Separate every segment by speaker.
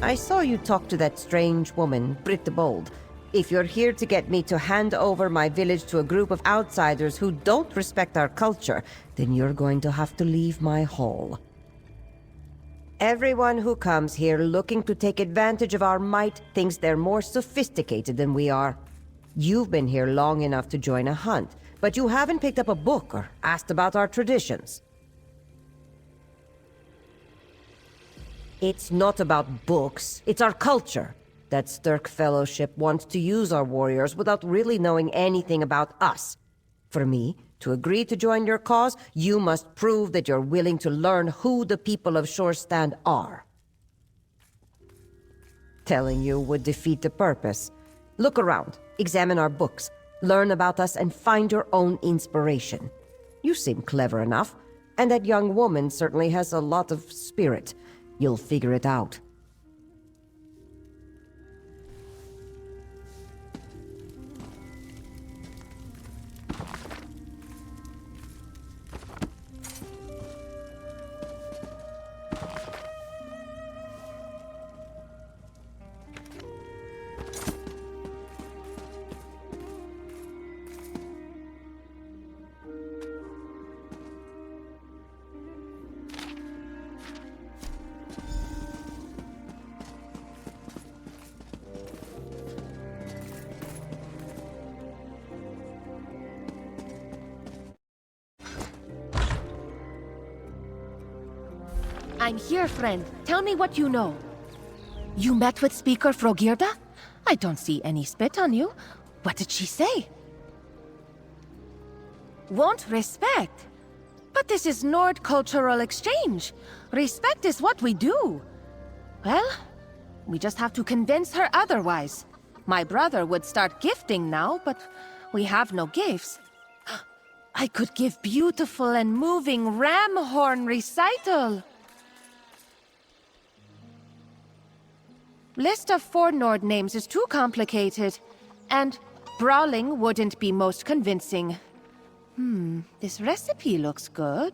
Speaker 1: I saw you talk to that strange woman, Britt the Bold. If you're here to get me to hand over my village to a group of outsiders who don't respect our culture, then you're going to have to leave my hall. Everyone who comes here looking to take advantage of our might thinks they're more sophisticated than we are. You've been here long enough to join a hunt, but you haven't picked up a book or asked about our traditions. It's not about books, it's our culture. That Sturk Fellowship wants to use our warriors without really knowing anything about us. For me, to agree to join your cause, you must prove that you're willing to learn who the people of Shorestand are. Telling you would defeat the purpose. Look around, examine our books, learn about us, and find your own inspiration. You seem clever enough, and that young woman certainly has a lot of spirit. You'll figure it out.
Speaker 2: I'm here, friend. Tell me what you know. You met with Speaker Frogirda? I don't see any spit on you. What did she say? Won't respect? But this is Nord cultural exchange. Respect is what we do. Well, we just have to convince her otherwise. My brother would start gifting now, but we have no gifts. I could give beautiful and moving ram horn recital. List of 4 Nord names is too complicated. And brawling wouldn't be most convincing. This recipe looks good.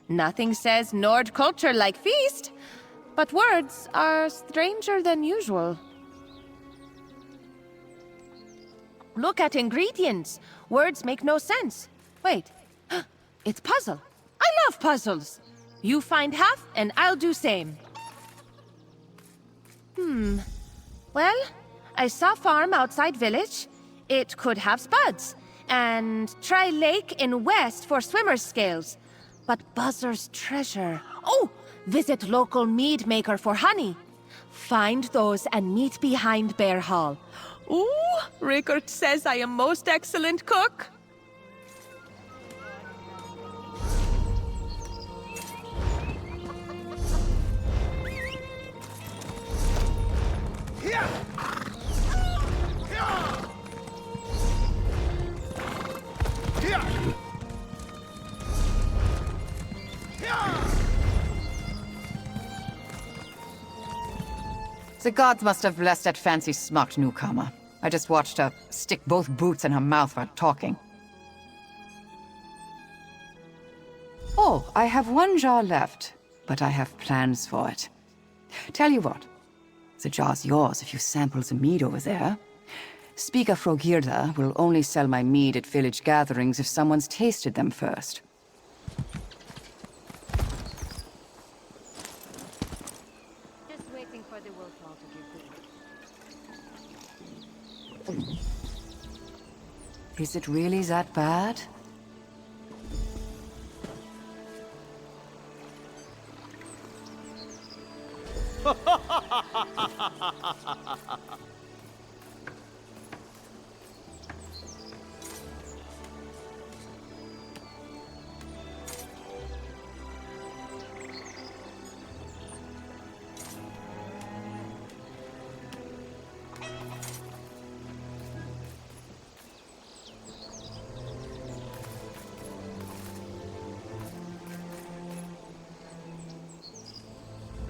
Speaker 2: Nothing says Nord culture like feast. But words are stranger than usual. Look at ingredients. Words make no sense. Wait, it's puzzle. I love puzzles. You find half and I'll do same. Well, I saw farm outside village. It could have spuds. And try lake in west for swimmer's scales. But buzzer's treasure. Oh, visit local mead maker for honey. Find those and meet behind Bear Hall. Ooh, Rickard says I am most excellent cook.
Speaker 3: The gods must have blessed that fancy smocked newcomer. I just watched her stick both boots in her mouth while talking. Oh, I have 1 jar left, but I have plans for it. Tell you what, the jar's yours if you sample the mead over there. Speaker Frogirda will only sell my mead at village gatherings if someone's tasted them first.
Speaker 2: Just waiting for the wolf hall to give food.
Speaker 3: Is it really that bad?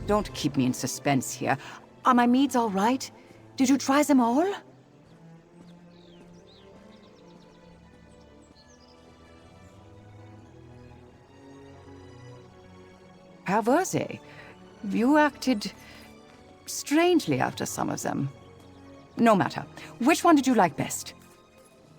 Speaker 3: Don't keep me in suspense here. Are my meads all right? Did you try them all? How were they? You acted strangely after some of them. No matter. Which one did you like best?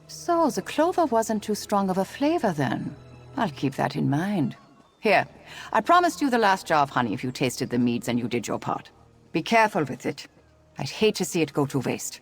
Speaker 3: So, the clover wasn't too strong of a flavor then. I'll keep that in mind. Here, I promised you the last jar of honey if you tasted the meads and you did your part. Be careful with it. I'd hate to see it go to waste.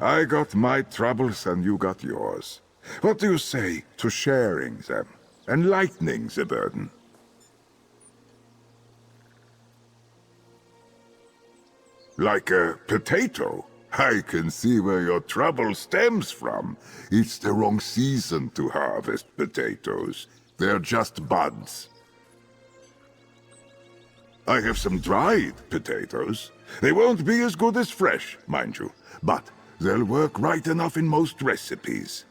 Speaker 4: I got my troubles and you got yours. What do you say to sharing them and lightening the burden? Like a potato? I can see where your trouble stems from. It's the wrong season to harvest potatoes. They're just buds. I have some dried potatoes. They won't be as good as fresh, mind you, but they'll work right enough in most recipes.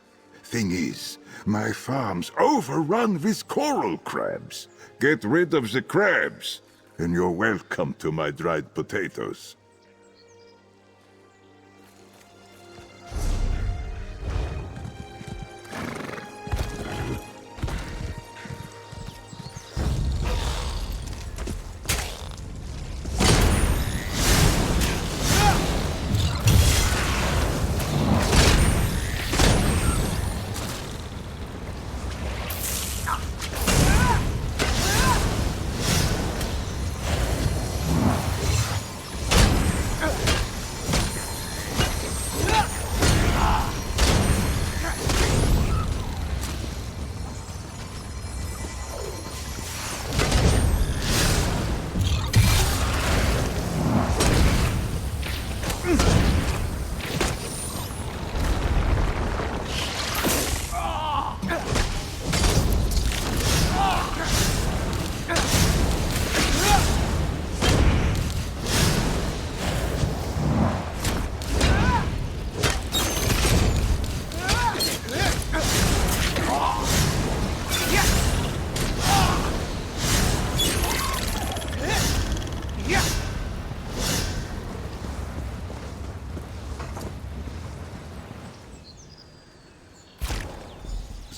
Speaker 4: Thing is, my farm's overrun with coral crabs. Get rid of the crabs, and you're welcome to my dried potatoes.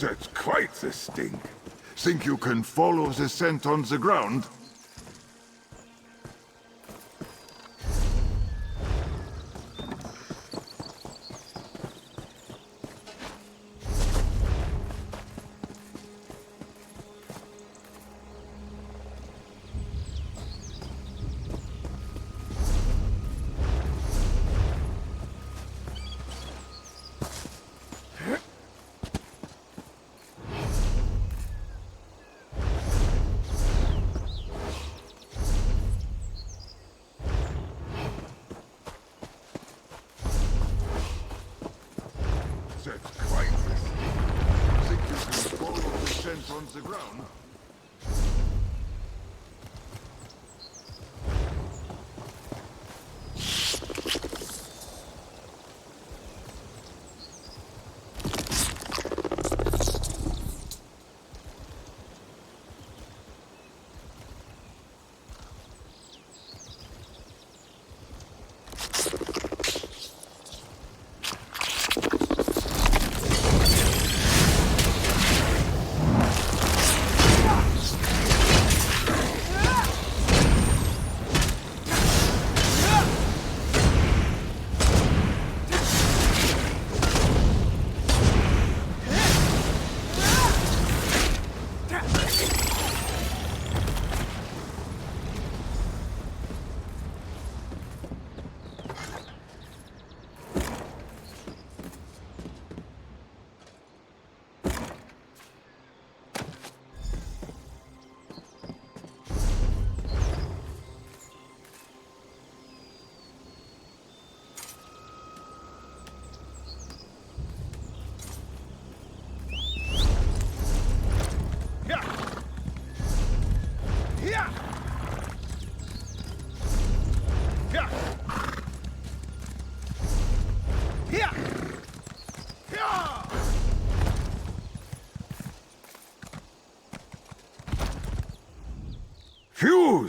Speaker 4: That's quite the stink. Think you can follow the scent on the ground? That's quite the stink. Think you can follow the scent on the ground?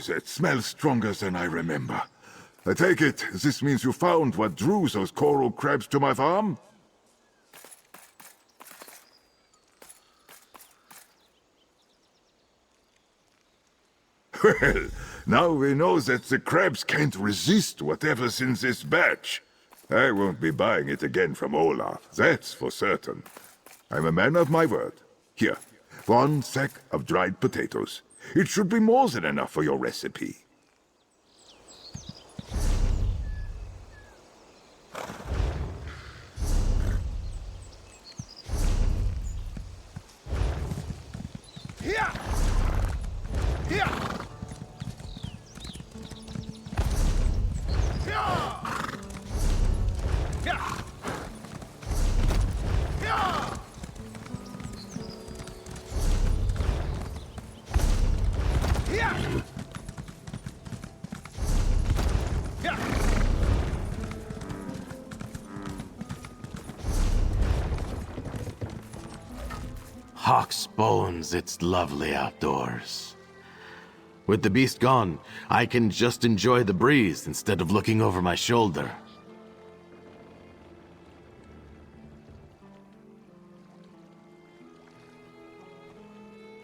Speaker 4: that smells stronger than I remember. I take it this means you found what drew those coral crabs to my farm? Well, now we know that the crabs can't resist whatever's in this batch. I won't be buying it again from Olaf, that's for certain. I'm a man of my word. Here, 1 sack of dried potatoes. It should be more than enough for your recipe.
Speaker 5: Here! Here!
Speaker 6: Hawk's bones, it's lovely outdoors. With the beast gone, I can just enjoy the breeze instead of looking over my shoulder.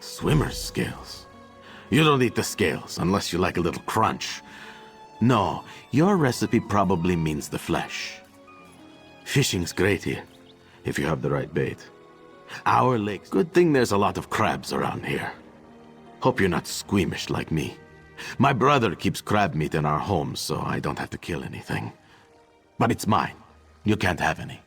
Speaker 6: Swimmer's scales. You don't eat the scales unless you like a little crunch. No, your recipe probably means the flesh. Fishing's great here, if you have the right bait. Our lakes. Good thing there's a lot of crabs around here. Hope you're not squeamish like me. My brother keeps crab meat in our home, so I don't have to kill anything. But it's mine. You can't have any.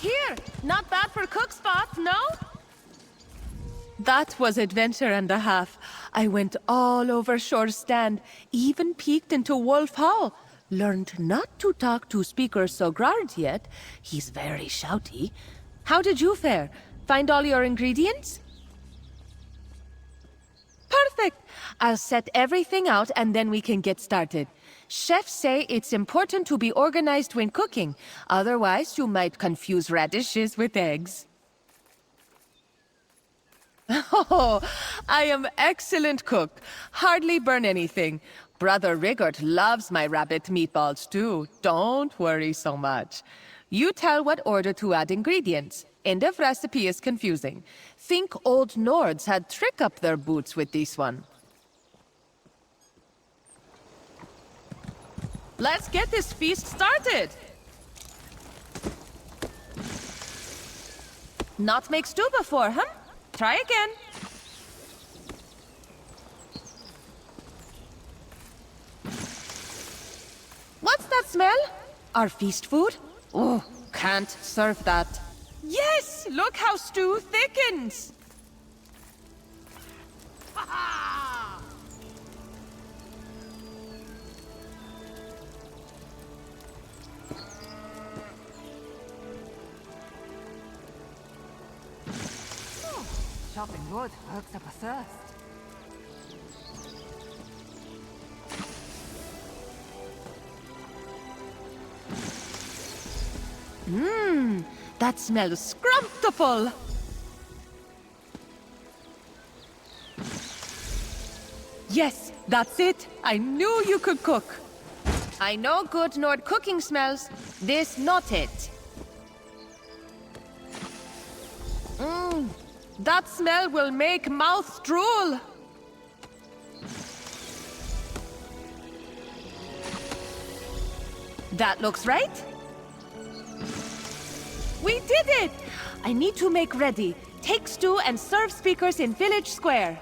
Speaker 2: here! Not bad for cook spot, no? That was adventure and a half. I went all over Shore's stand, even peeked into Wolf Hall. Learned not to talk to Speaker Sogrard yet. He's very shouty. How did you fare? Find all your ingredients? Perfect! I'll set everything out and then we can get started. Chefs say it's important to be organized when cooking. Otherwise, you might confuse radishes with eggs. Oh, I am excellent cook. Hardly burn anything. Brother Rigord loves my rabbit meatballs too. Don't worry so much. You tell what order to add ingredients. End of recipe is confusing. Think old Nords had trick up their boots with this one. Let's get this feast started! Not make stew before, huh? Try again. What's that smell? Our feast food? Oh, can't serve that. Yes! Look how stew thickens!
Speaker 3: Chopping wood works up a thirst.
Speaker 2: That smells scrumptious! Yes, that's it. I knew you could cook. I know good Nord cooking smells. This not it. That smell will make mouth drool. That looks right. We did it! I need to make ready. Take stew and serve speakers in Village Square.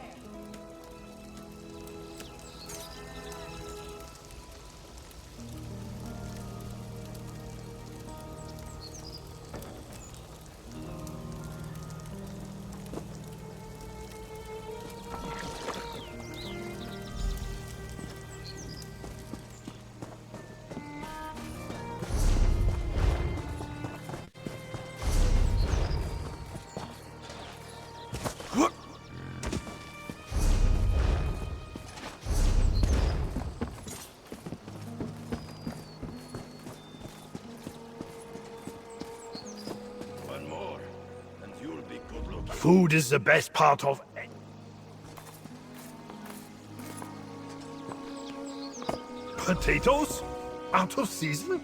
Speaker 5: One more, and you'll be good looking.
Speaker 7: Food is the best part of... Potatoes? Out of season?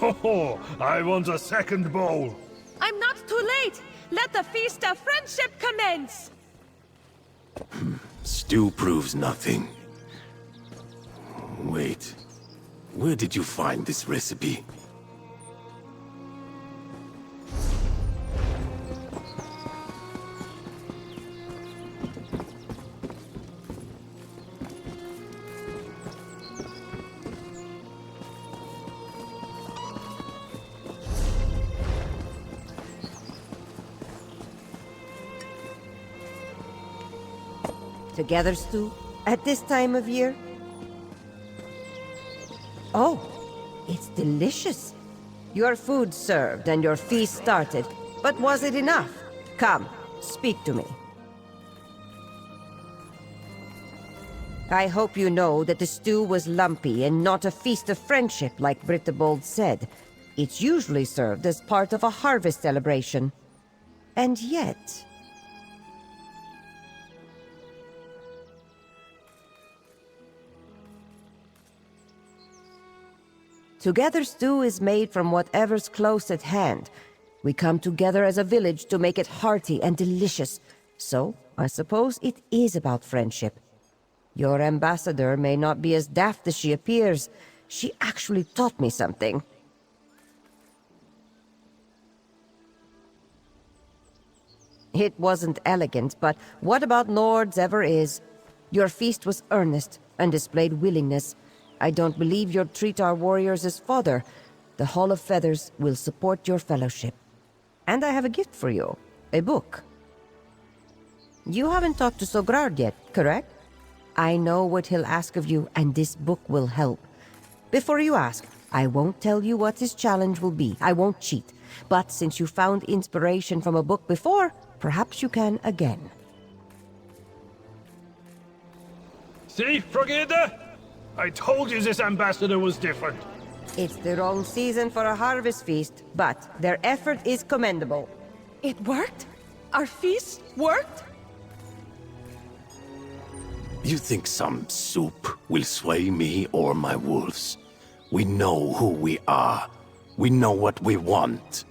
Speaker 7: Oh, I want a second bowl.
Speaker 2: I'm not too late! Let the feast of friendship commence!
Speaker 8: Stew proves nothing. Wait, where did you find this recipe?
Speaker 1: Together, Stu? At this time of year? Oh, it's delicious. Your food served and your feast started. But was it enough? Come, speak to me. I hope you know that the stew was lumpy and not a feast of friendship like Brittabold said. It's usually served as part of a harvest celebration. And yet... Together stew is made from whatever's close at hand. We come together as a village to make it hearty and delicious. So, I suppose it is about friendship. Your ambassador may not be as daft as she appears. She actually taught me something. It wasn't elegant, but what about Nord's ever is? Your feast was earnest and displayed willingness. I don't believe you'll treat our warriors as fodder. The Hall of Feathers will support your fellowship. And I have a gift for you. A book. You haven't talked to Sogrard yet, correct? I know what he'll ask of you, and this book will help. Before you ask, I won't tell you what his challenge will be. I won't cheat. But since you found inspiration from a book before, perhaps you can again.
Speaker 7: See, Frigida? I told you this ambassador was different.
Speaker 1: It's the wrong season for a harvest feast, but their effort is commendable.
Speaker 2: It worked? Our feast worked?
Speaker 8: You think some soup will sway me or my wolves? We know who we are. We know what we want.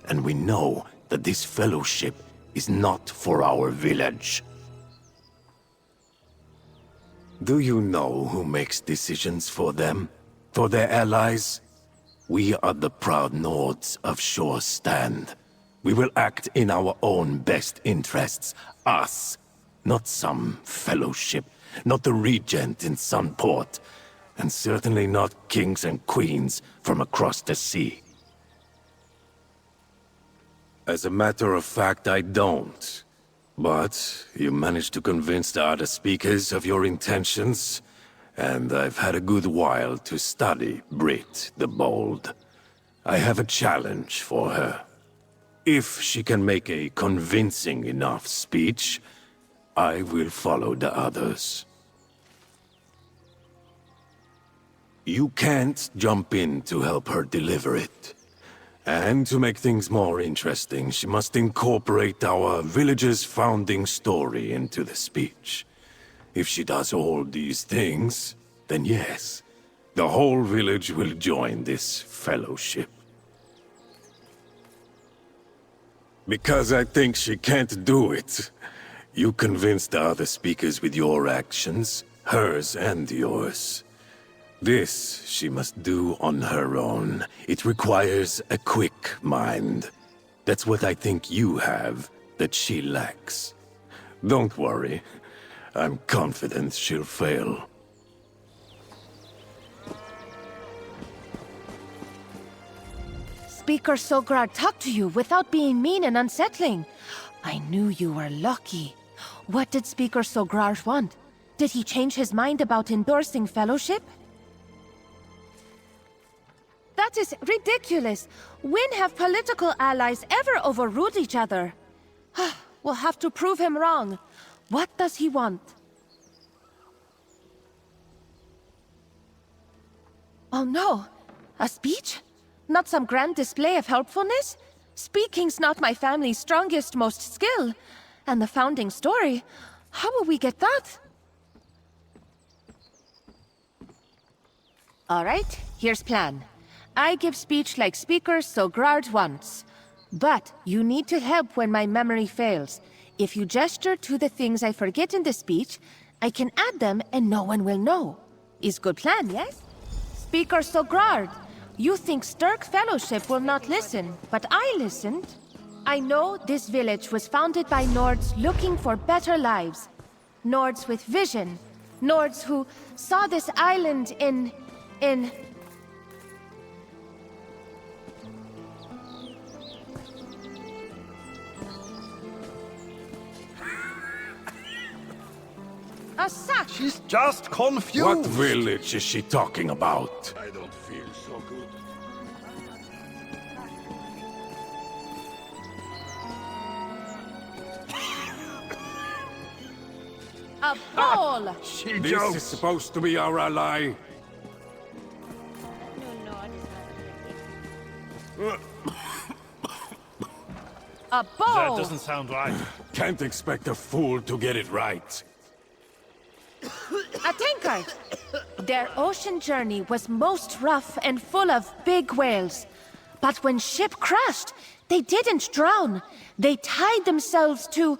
Speaker 8: And we know that this fellowship is not for our village. Do you know who makes decisions for them? For their allies? We are the proud Nords of Shore Stand. We will act in our own best interests. Us. Not some fellowship. Not the regent in Sunport. And certainly not kings and queens from across the sea. As a matter of fact, I don't. But you managed to convince the other speakers of your intentions, and I've had a good while to study Brit the Bold. I have a challenge for her. If she can make a convincing enough speech, I will follow the others. You can't jump in to help her deliver it. And to make things more interesting, she must incorporate our village's founding story into the speech. If she does all these things, then yes, the whole village will join this fellowship. Because I think she can't do it, you convinced the other speakers with your actions, hers and yours. This she must do on her own. It requires a quick mind. That's what I think you have that she lacks. Don't worry. I'm confident she'll fail.
Speaker 2: Speaker Sograd talked to you without being mean and unsettling. I knew you were lucky. What did Speaker Sograd want? Did he change his mind about endorsing fellowship? That is ridiculous. When have political allies ever overruled each other? We'll have to prove him wrong. What does he want? Oh no! A speech? Not some grand display of helpfulness? Speaking's not my family's strongest, most skill. And the founding story? How will we get that? Alright, here's plan. I give speech like Speaker Sogrard wants. But you need to help when my memory fails. If you gesture to the things I forget in the speech, I can add them and no one will know. Is good plan, yes? Speaker Sogrard, you think Sturk Fellowship will not listen, but I listened. I know this village was founded by Nords looking for better lives. Nords with vision. Nords who saw this island in... A sack!
Speaker 7: She's just confused.
Speaker 8: What village is she talking about?
Speaker 5: I don't feel so good.
Speaker 2: A ball!
Speaker 7: She
Speaker 8: This
Speaker 7: jokes.
Speaker 8: is supposed to be our ally.
Speaker 2: A
Speaker 7: That
Speaker 2: ball!
Speaker 7: doesn't sound right.
Speaker 8: Can't expect a fool to get it right.
Speaker 2: A tankard! Their ocean journey was most rough and full of big whales. But when ship crashed, they didn't drown. They tied themselves to...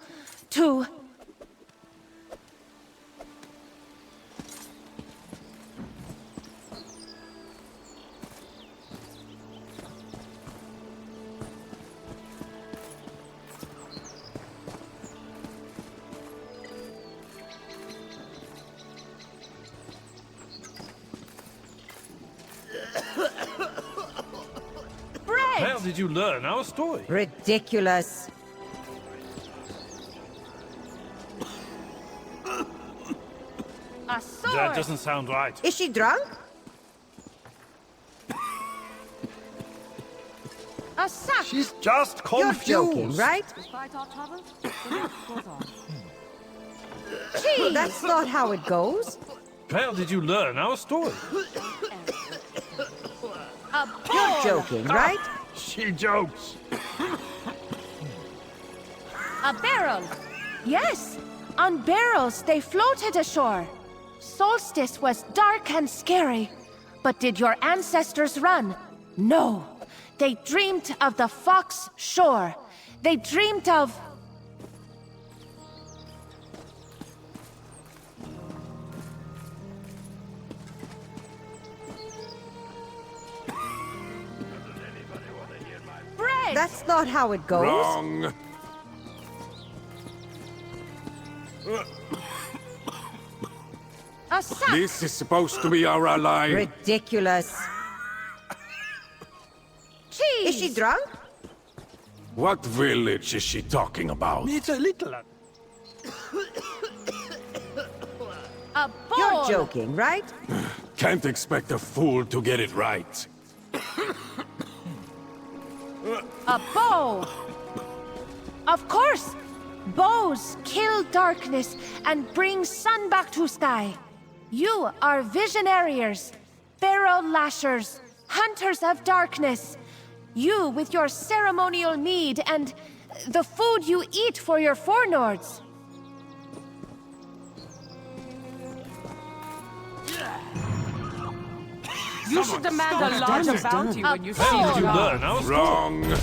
Speaker 7: Where
Speaker 2: bread!
Speaker 7: did did you learn our story?
Speaker 1: Ridiculous.
Speaker 2: A sword!
Speaker 7: That doesn't sound right.
Speaker 1: Is she drunk?
Speaker 2: A sack!
Speaker 7: She's just
Speaker 1: You're
Speaker 7: confused.
Speaker 1: joking, right?
Speaker 3: Despite our troubles, the work goes on.
Speaker 2: Cheese!
Speaker 1: That's not how it goes.
Speaker 7: Where did you learn our story?
Speaker 2: A
Speaker 1: You're
Speaker 2: bowl!
Speaker 1: joking, right?
Speaker 7: She jokes.
Speaker 2: A barrel! Yes! On barrels they floated ashore. Solstice was dark and scary. But did your ancestors run? No. They dreamed of the Fox Shore. They dreamed of... bread!
Speaker 1: That's not how it goes.
Speaker 8: Wrong.
Speaker 2: A sack!
Speaker 8: This is supposed to be our ally.
Speaker 1: Ridiculous.
Speaker 2: Cheese!
Speaker 1: Is she drunk?
Speaker 8: What village is she talking about?
Speaker 7: It's a little...
Speaker 2: A bowl!
Speaker 1: You're joking, right?
Speaker 8: Can't expect a fool to get it right.
Speaker 2: A bow! Of course! Bows kill darkness and bring sun back to sky. You are visionariers, barrel lashers, hunters of darkness. You with your ceremonial mead and the food you eat for your forenords.
Speaker 3: You should demand a larger bounty when you see
Speaker 7: Where did you
Speaker 3: Jar.
Speaker 7: learn our story?
Speaker 8: Wrong.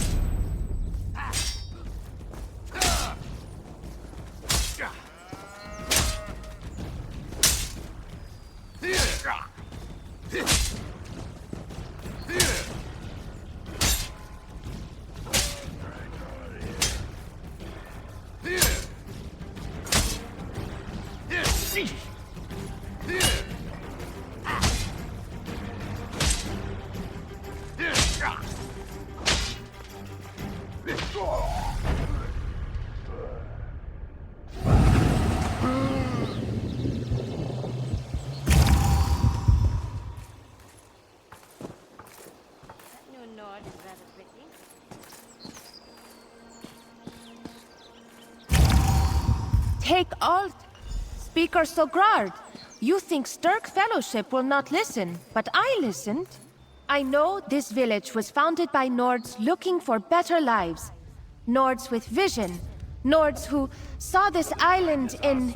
Speaker 2: Take all... Speaker Sogrard, you think Sturk Fellowship will not listen, but I listened. I know this village was founded by Nords looking for better lives. Nords with vision. Nords who saw this island in...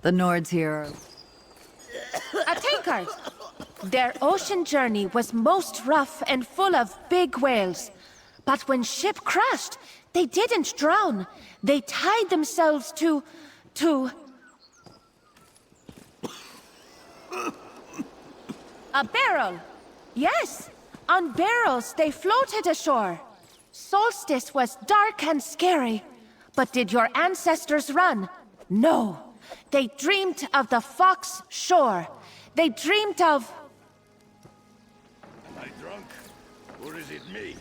Speaker 3: The Nords here.
Speaker 2: a tankard. Their ocean journey was most rough and full of big whales. But when ship crashed, they didn't drown. They tied themselves to... A barrel. Yes, on barrels they floated ashore. Solstice was dark and scary. But did your ancestors run? No. They dreamed of the Fox Shore. They dreamed of...
Speaker 5: Am I drunk? Or is it me?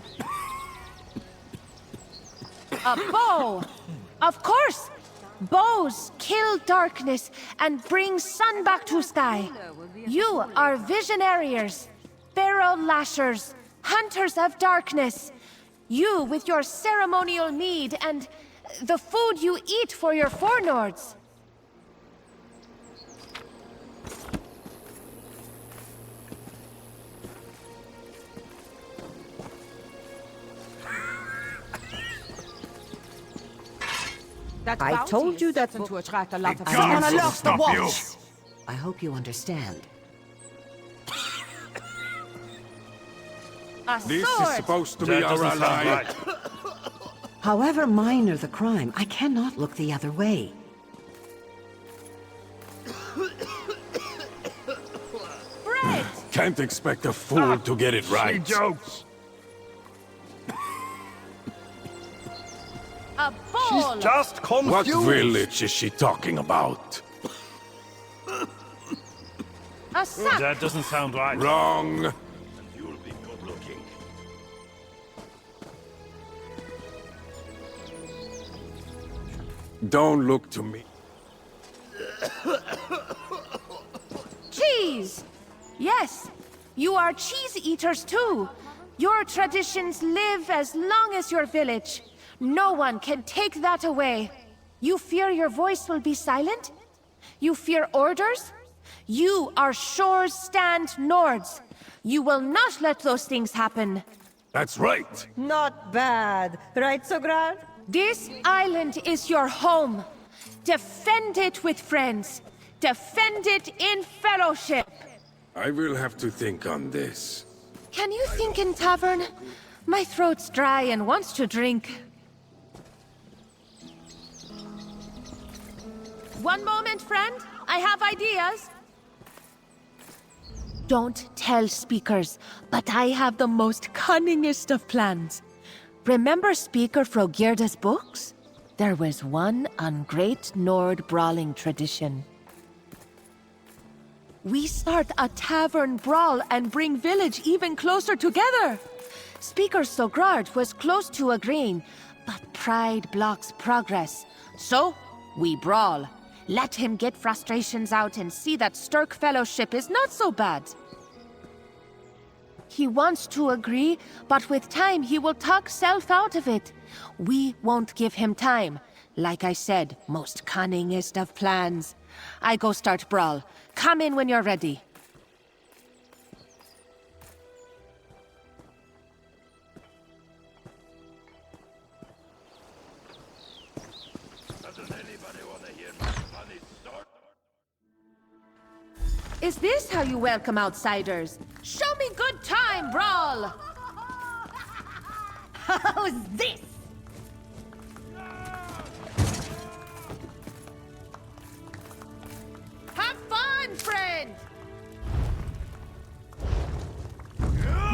Speaker 2: A bow! Of course! Bows kill darkness and bring sun back to sky. You are visionariers, barrel lashers, hunters of darkness. You with your ceremonial mead and the food you eat for your forenords.
Speaker 1: I told you that...
Speaker 3: to attract a lot of
Speaker 4: Guards will
Speaker 3: lost the
Speaker 4: stop you.
Speaker 3: watch.
Speaker 1: I hope you understand.
Speaker 2: A
Speaker 8: This
Speaker 2: sword!
Speaker 8: is supposed to
Speaker 7: That
Speaker 8: be our
Speaker 7: doesn't sound
Speaker 8: ally.
Speaker 1: However minor the crime, I cannot look the other way.
Speaker 2: Bread!
Speaker 8: Can't expect a fool to get it
Speaker 7: She
Speaker 8: right.
Speaker 7: jokes.
Speaker 2: A
Speaker 7: She's
Speaker 2: bowl!
Speaker 7: just confused.
Speaker 8: What village is she talking about?
Speaker 2: A sack!
Speaker 7: That doesn't sound right.
Speaker 8: Wrong.
Speaker 5: You'll be good looking.
Speaker 8: Don't look to me.
Speaker 2: Cheese! Yes, you are cheese eaters too. Your traditions live as long as your village. No one can take that away. You fear your voice will be silent? You fear orders? You are Shore's Stand Nords. You will not let those things happen.
Speaker 8: That's right.
Speaker 1: Not bad. Right, Sograd?
Speaker 2: This island is your home. Defend it with friends. Defend it in fellowship.
Speaker 8: I will have to think on this.
Speaker 2: Can you think in tavern? My throat's dry and wants to drink. One moment, friend. I have ideas. Don't tell speakers, but I have the most cunningest of plans. Remember Speaker Frogirda's books? There was one on Great Nord brawling tradition. We start a tavern brawl and bring village even closer together. Speaker Sogrard was close to agreeing, but pride blocks progress. So, we brawl. Let him get frustrations out and see that Sturk Fellowship is not so bad. He wants to agree, but with time he will talk self out of it. We won't give him time. Like I said, most cunningest of plans. I go start brawl. Come in when you're ready.
Speaker 5: Doesn't anybody want to hear my funny story?
Speaker 2: Is this how you welcome outsiders? Show me good time, brawl!
Speaker 1: How's this?
Speaker 2: Have fun, friend!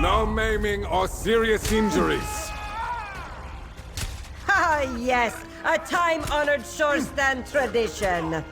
Speaker 8: No maiming or serious injuries.
Speaker 1: Ah, yes. A time-honored shore stand tradition.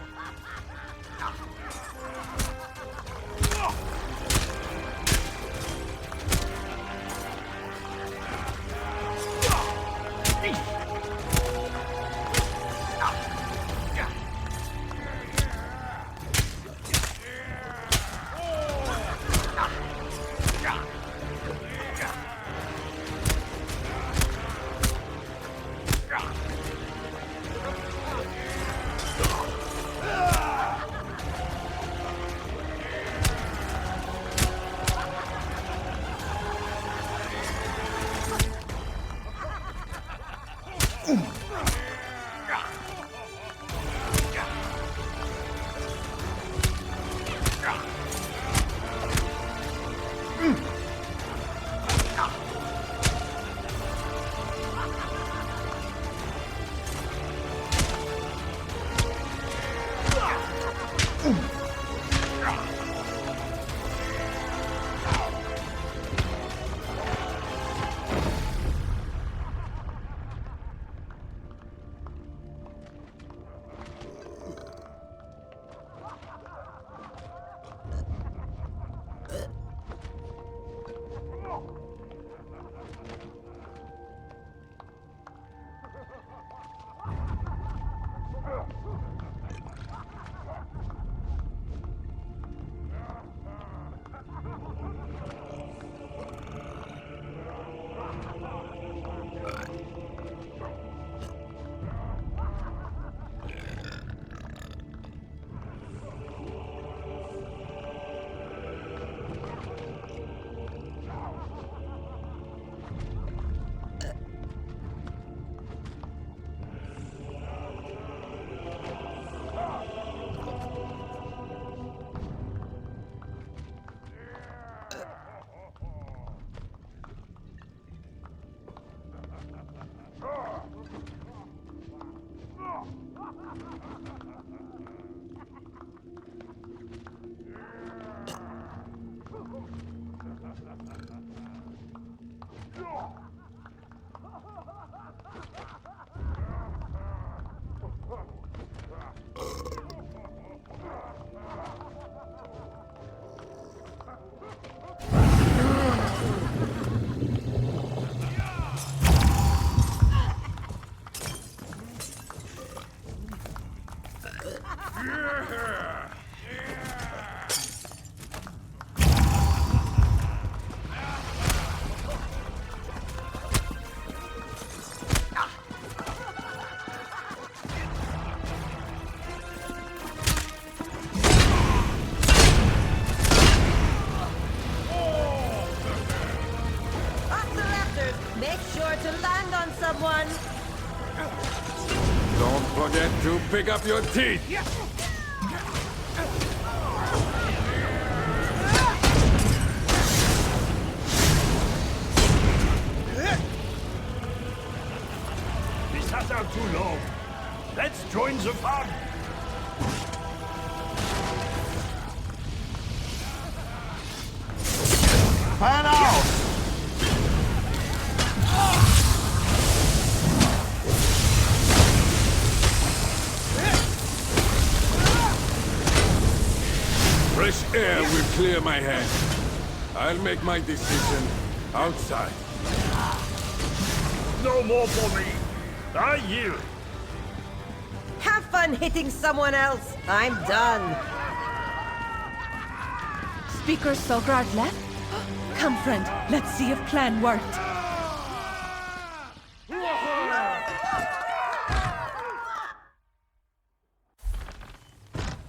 Speaker 8: to pick up your teeth.
Speaker 7: This has out too low. Let's join the fun.
Speaker 9: Fan out!
Speaker 8: Fresh air will clear my head. I'll make my decision outside.
Speaker 7: No more for me. I yield.
Speaker 1: Have fun hitting someone else. I'm done.
Speaker 2: Speaker Sograd left? Come, friend, let's see if plan worked.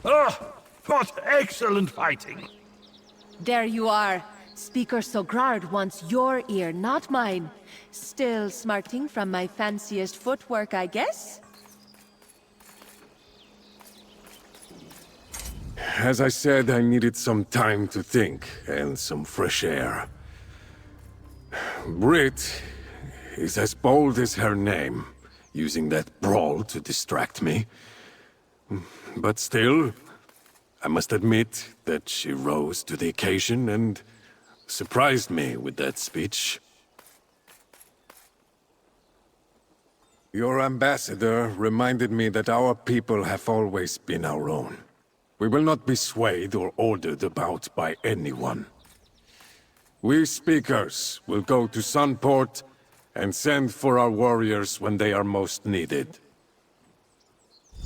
Speaker 7: Ah, what excellent fighting.
Speaker 2: There you are. Speaker Sograd wants your ear, not mine. Still smarting from my fanciest footwork, I guess?
Speaker 8: As I said, I needed some time to think and some fresh air. Brit is as bold as her name, using that brawl to distract me. But still, I must admit that she rose to the occasion and surprised me with that speech. Your ambassador reminded me that our people have always been our own. We will not be swayed or ordered about by anyone. We speakers will go to Sunport and send for our warriors when they are most needed.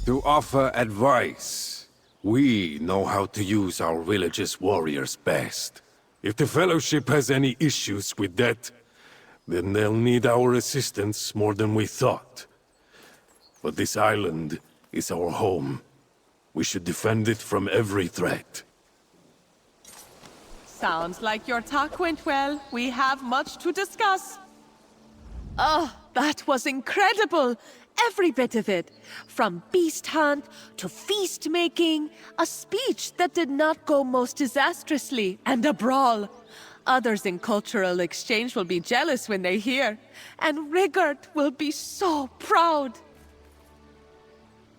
Speaker 8: To offer advice, we know how to use our village's warriors best. If the Fellowship has any issues with that, then they'll need our assistance more than we thought. But this island is our home. We should defend it from every threat.
Speaker 2: Sounds like your talk went well. We have much to discuss. Oh, that was incredible! Every bit of it. From beast hunt to feast making, a speech that did not go most disastrously, and a brawl. Others in cultural exchange will be jealous when they hear, and Rigard will be so proud.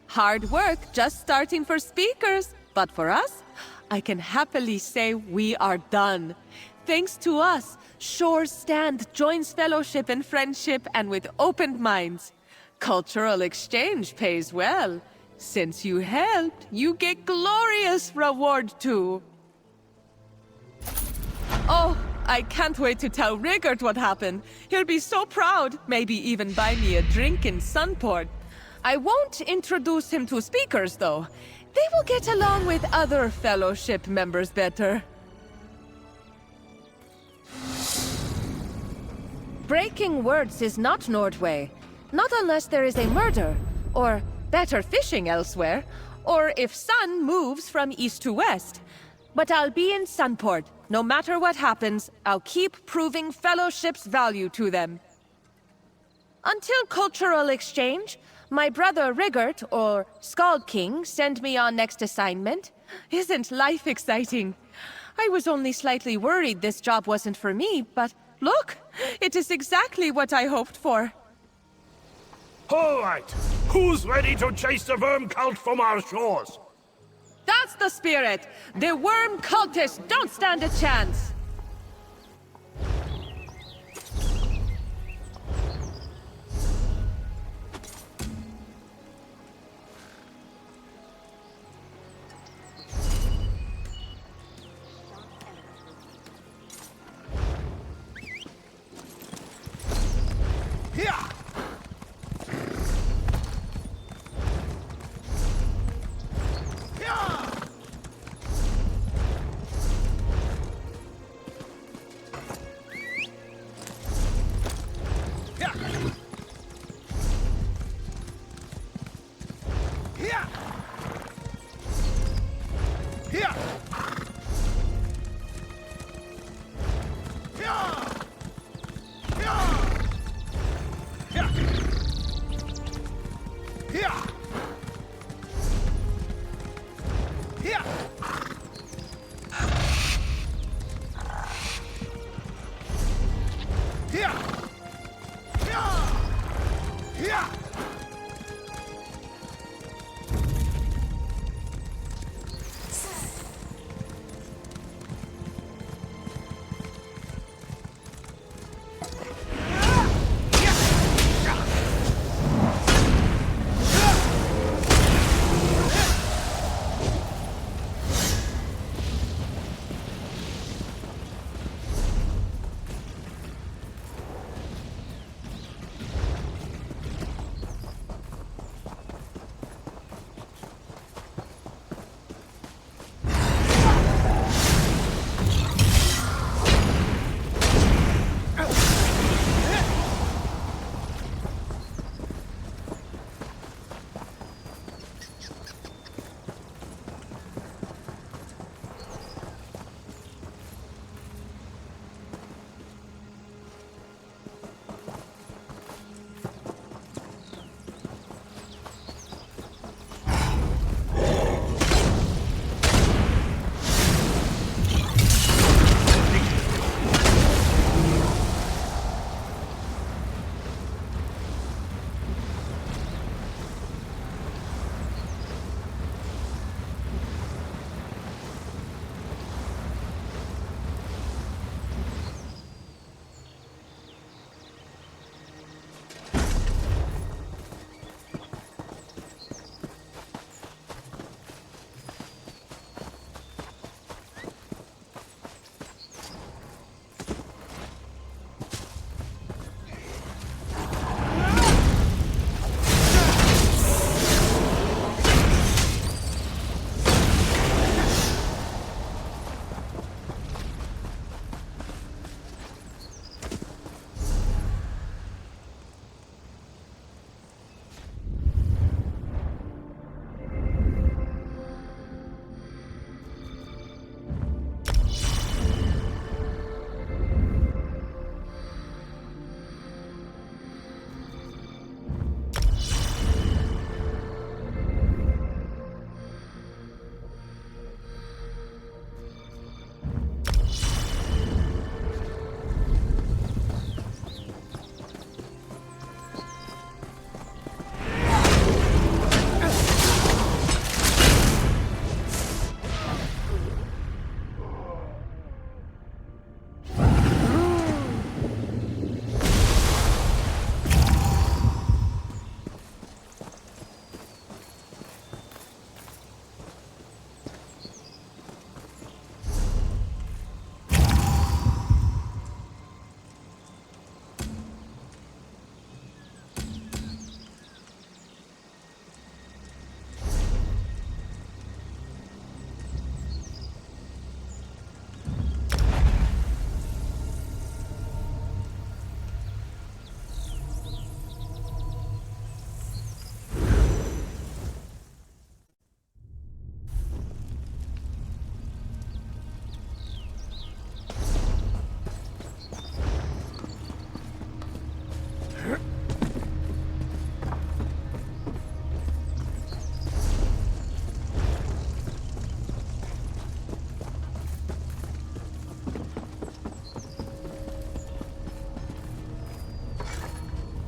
Speaker 2: Hard work just starting for speakers, but for us, I can happily say we are done. Thanks to us, Shore's Stand joins fellowship and friendship and with open minds. Cultural exchange pays well. Since you helped, you get glorious reward too. Oh, I can't wait to tell Rigard what happened. He'll be so proud, maybe even buy me a drink in Sunport. I won't introduce him to speakers, though. They will get along with other fellowship members better. Breaking words is not Nordway. Not unless there is a murder, or better fishing elsewhere, or if sun moves from east to west. But I'll be in Sunport. No matter what happens, I'll keep proving fellowship's value to them. Until cultural exchange, my brother Rigard, or Skald King, sent me on next assignment. Isn't life exciting? I was only slightly worried this job wasn't for me, but look, it is exactly what I hoped for.
Speaker 7: All right, who's ready to chase the worm cult from our shores?
Speaker 2: That's the spirit! The worm cultists don't stand a chance!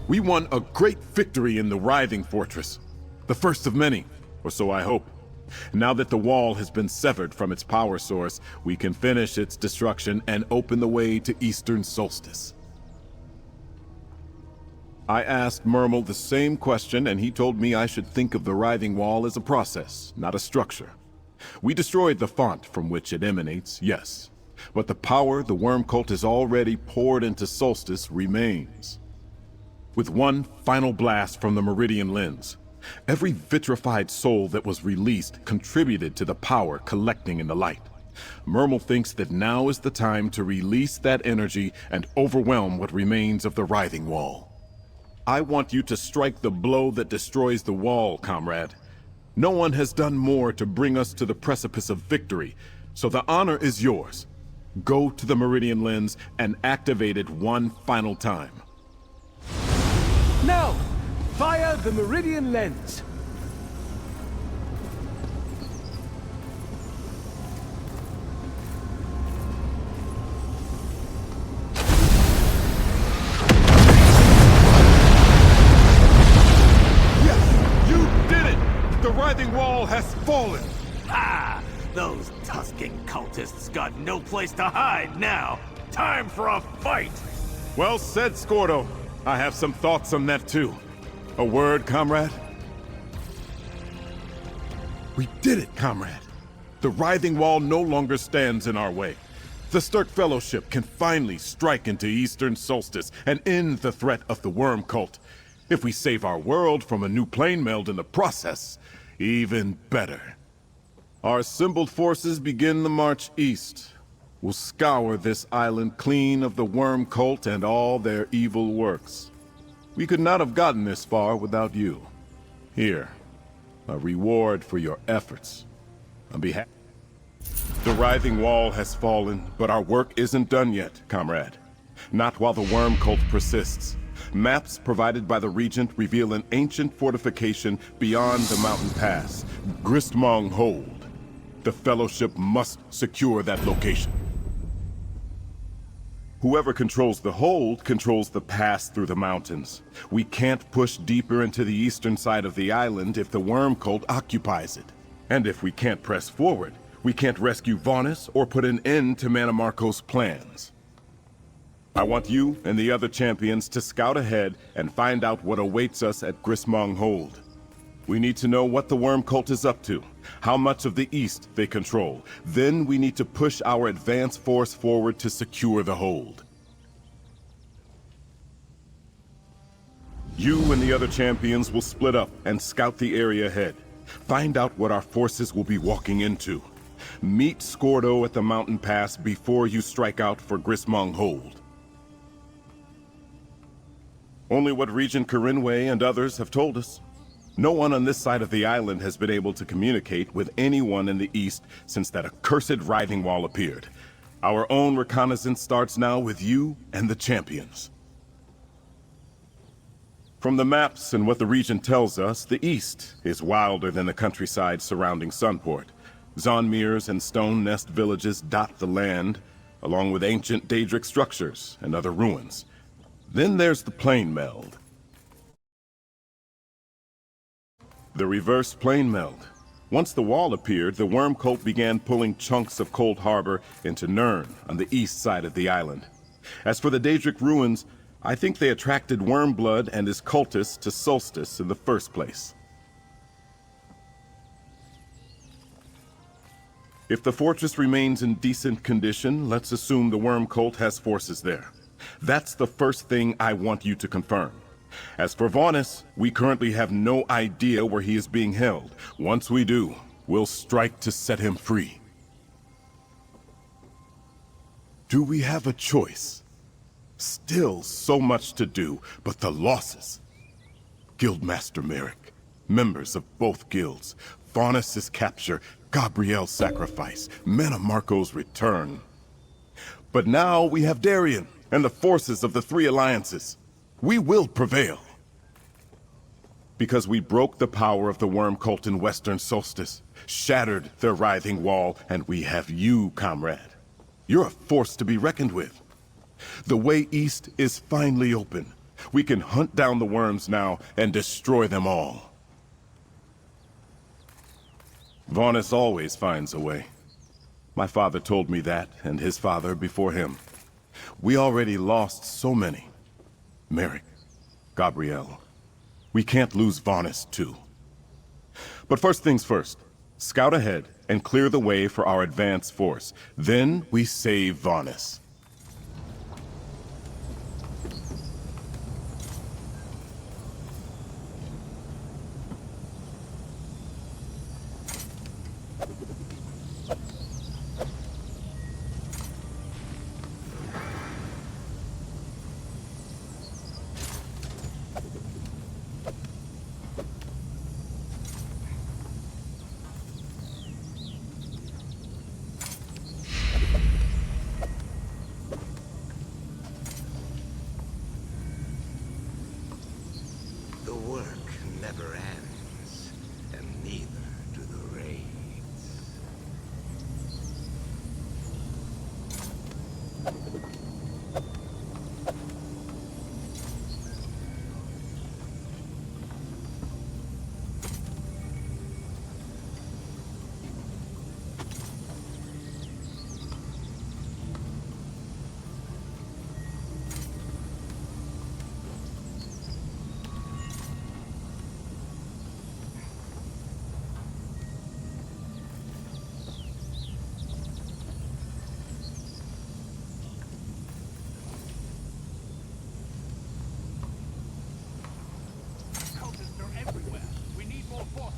Speaker 9: We won a great victory in the Writhing Fortress. The first of many, or so I hope. Now that the wall has been severed from its power source, we can finish its destruction and open the way to Eastern Solstice. I asked Murmel the same question, and he told me I should think of the Writhing Wall as a process, not a structure. We destroyed the font from which it emanates, yes. But the power the worm cult has already poured into Solstice remains. With one final blast from the Meridian Lens, every vitrified soul that was released contributed to the power collecting in the light. Murmel thinks that now is the time to release that energy and overwhelm what remains of the Writhing Wall. I want you to strike the blow that destroys the wall, comrade. No one has done more to bring us to the precipice of victory, so the honor is yours. Go to the Meridian Lens and activate it one final time.
Speaker 10: Now, fire the Meridian Lens.
Speaker 9: The Writhing Wall has fallen!
Speaker 6: Ha! Those Tusken cultists got no place to hide now! Time for a fight!
Speaker 9: Well said, Scordo. I have some thoughts on that too. A word, comrade? We did it, comrade. The Writhing Wall no longer stands in our way. The Sturk Fellowship can finally strike into Eastern Solstice and end the threat of the Worm Cult. If we save our world from a new plane meld in the process, even better. Our assembled forces begin the march east. We'll scour this island clean of the Worm Cult and all their evil works. We could not have gotten this far without you. Here, a reward for your efforts. On behalf... The Writhing Wall has fallen, but our work isn't done yet, comrade. Not while the Worm Cult persists. Maps provided by the Regent reveal an ancient fortification beyond the mountain pass, Gristmong Hold. The Fellowship must secure that location. Whoever controls the hold controls the pass through the mountains. We can't push deeper into the eastern side of the island if the Worm Cult occupies it. And if we can't press forward, we can't rescue Vaunus or put an end to Manamarco's plans. I want you and the other champions to scout ahead and find out what awaits us at Gristmong Hold. We need to know what the Worm Cult is up to, how much of the East they control. Then we need to push our advance force forward to secure the hold. You and the other champions will split up and scout the area ahead. Find out what our forces will be walking into. Meet Scordo at the mountain pass before you strike out for Gristmong Hold. Only what Regent Corinway and others have told us. No one on this side of the island has been able to communicate with anyone in the east since that accursed Writhing Wall appeared. Our own reconnaissance starts now with you and the champions. From the maps and what the Regent tells us, the east is wilder than the countryside surrounding Sunport. Zonmirs and Stone Nest villages dot the land, along with ancient Daedric structures and other ruins. Then there's the plane meld. The reverse plane meld. Once the wall appeared, the Worm Cult began pulling chunks of Cold Harbor into Nirn on the east side of the island. As for the Daedric ruins, I think they attracted Wormblood and his cultists to Solstice in the first place. If the fortress remains in decent condition, let's assume the Worm Cult has forces there. That's the first thing I want you to confirm. As for Vaunus, we currently have no idea where he is being held. Once we do, we'll strike to set him free. Do we have a choice? Still so much to do, but the losses. Guildmaster Merrick, members of both guilds, Vaunus' capture, Gabrielle's sacrifice, Manamarco's return. But now we have Darien and the forces of the three alliances. We will prevail. Because we broke the power of the Worm Cult in Western Solstice, shattered their Writhing Wall, and we have you, comrade. You're a force to be reckoned with. The way east is finally open. We can hunt down the worms now and destroy them all. Vaunus always finds a way. My father told me that, and his father before him. We already lost so many. Merrick, Gabrielle. We can't lose Vaunus, too. But first things first. Scout ahead and clear the way for our advance force. Then we save Vaunus.
Speaker 5: The work never ends, and neither do the raids.
Speaker 10: Cultists are everywhere. We need more forces.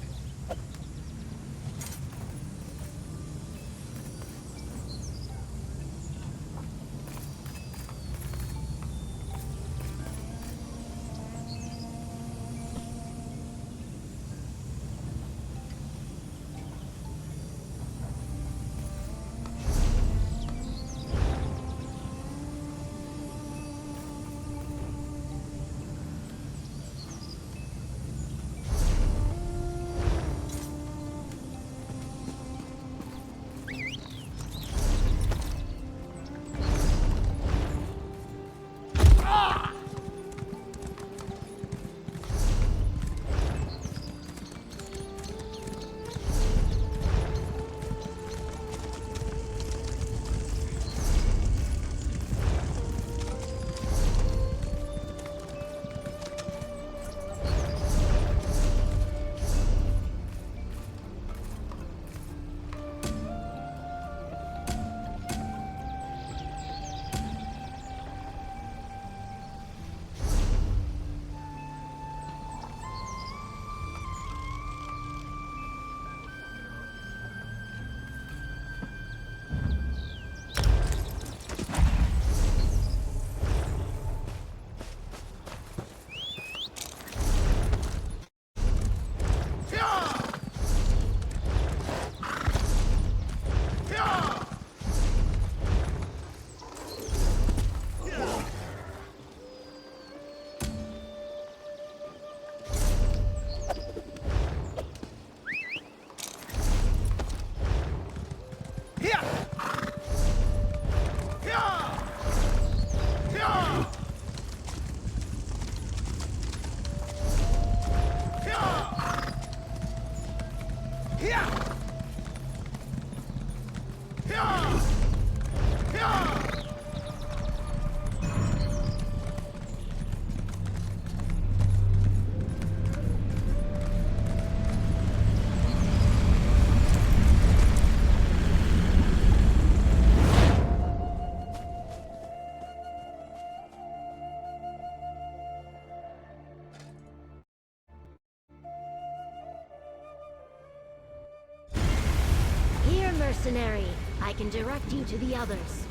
Speaker 11: Here, mercenary. I can direct you to the others.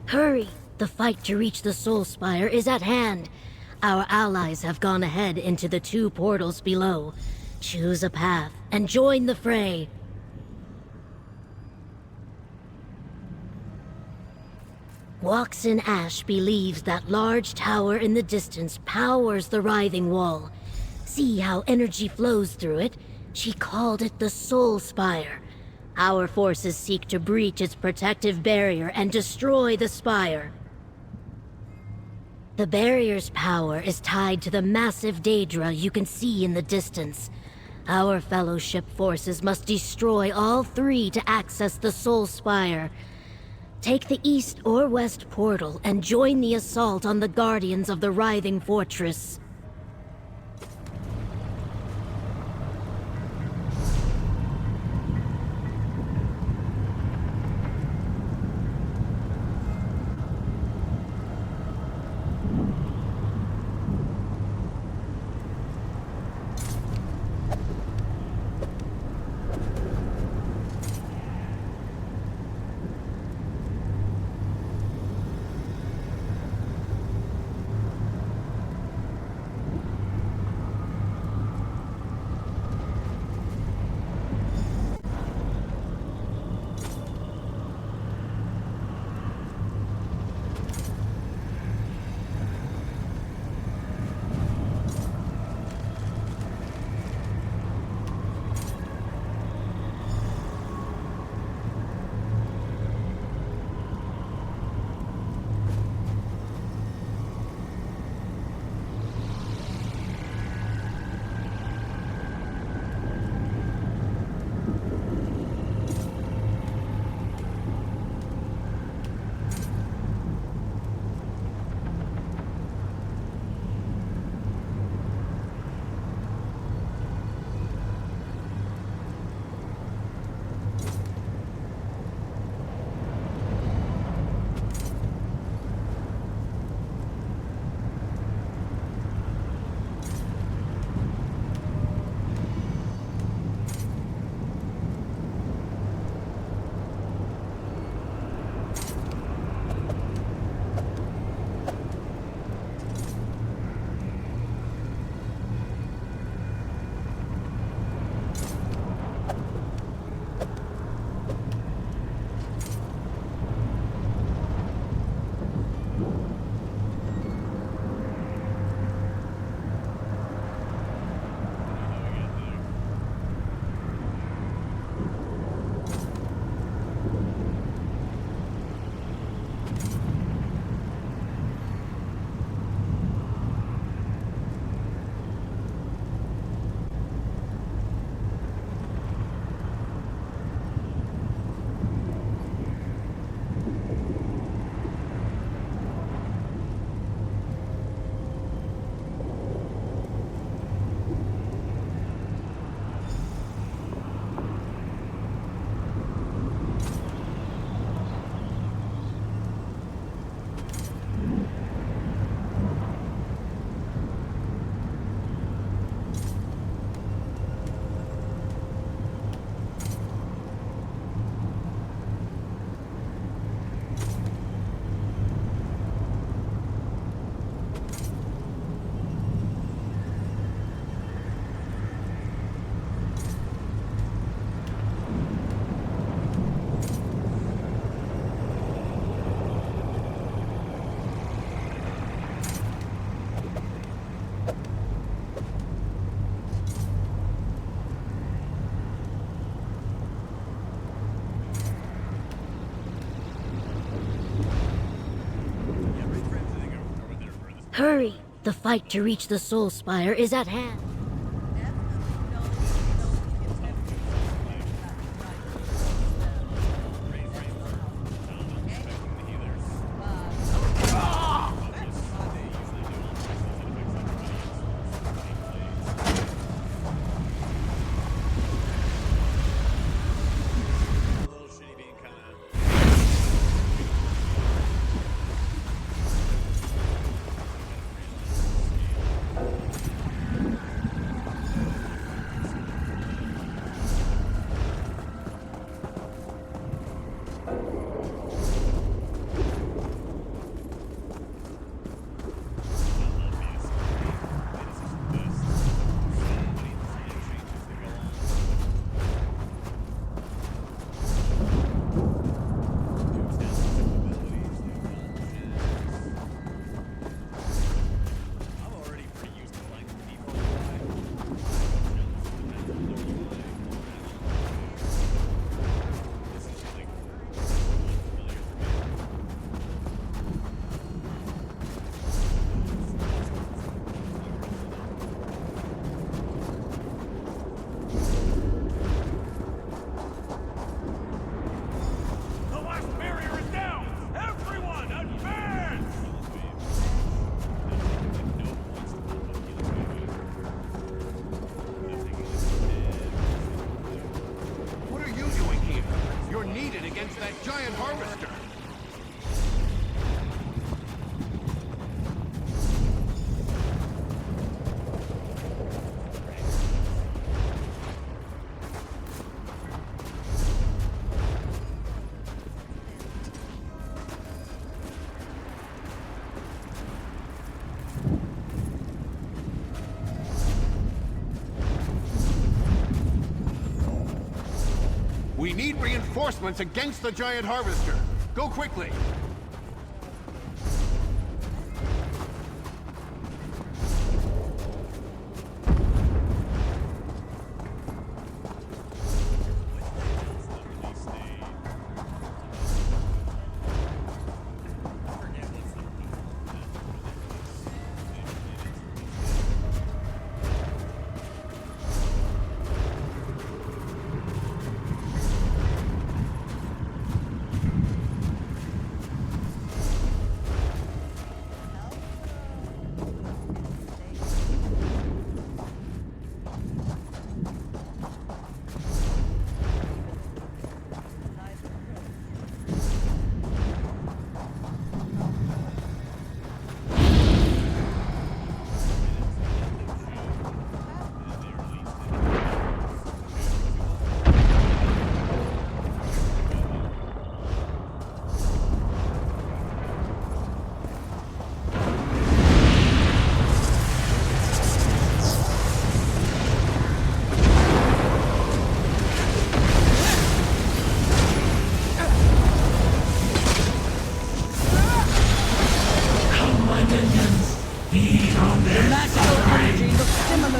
Speaker 11: Hurry! The fight to reach the Soul Spire is at hand. Our allies have gone ahead into the 2 portals below. Choose a path and join the fray. Walks in Ash believes that large tower in the distance powers the writhing wall. See how energy flows through it? She called it the Soul Spire. Our forces seek to breach its protective barrier and destroy the spire. The barrier's power is tied to the massive Daedra you can see in the distance. Our Fellowship forces must destroy all three to access the Soul Spire. Take the east or west portal and join the assault on the Guardians of the Writhing Fortress. Hurry! The fight to reach the Soul Spire is at hand.
Speaker 10: against that giant harvester. We need reinforcements against the giant harvester. Go quickly.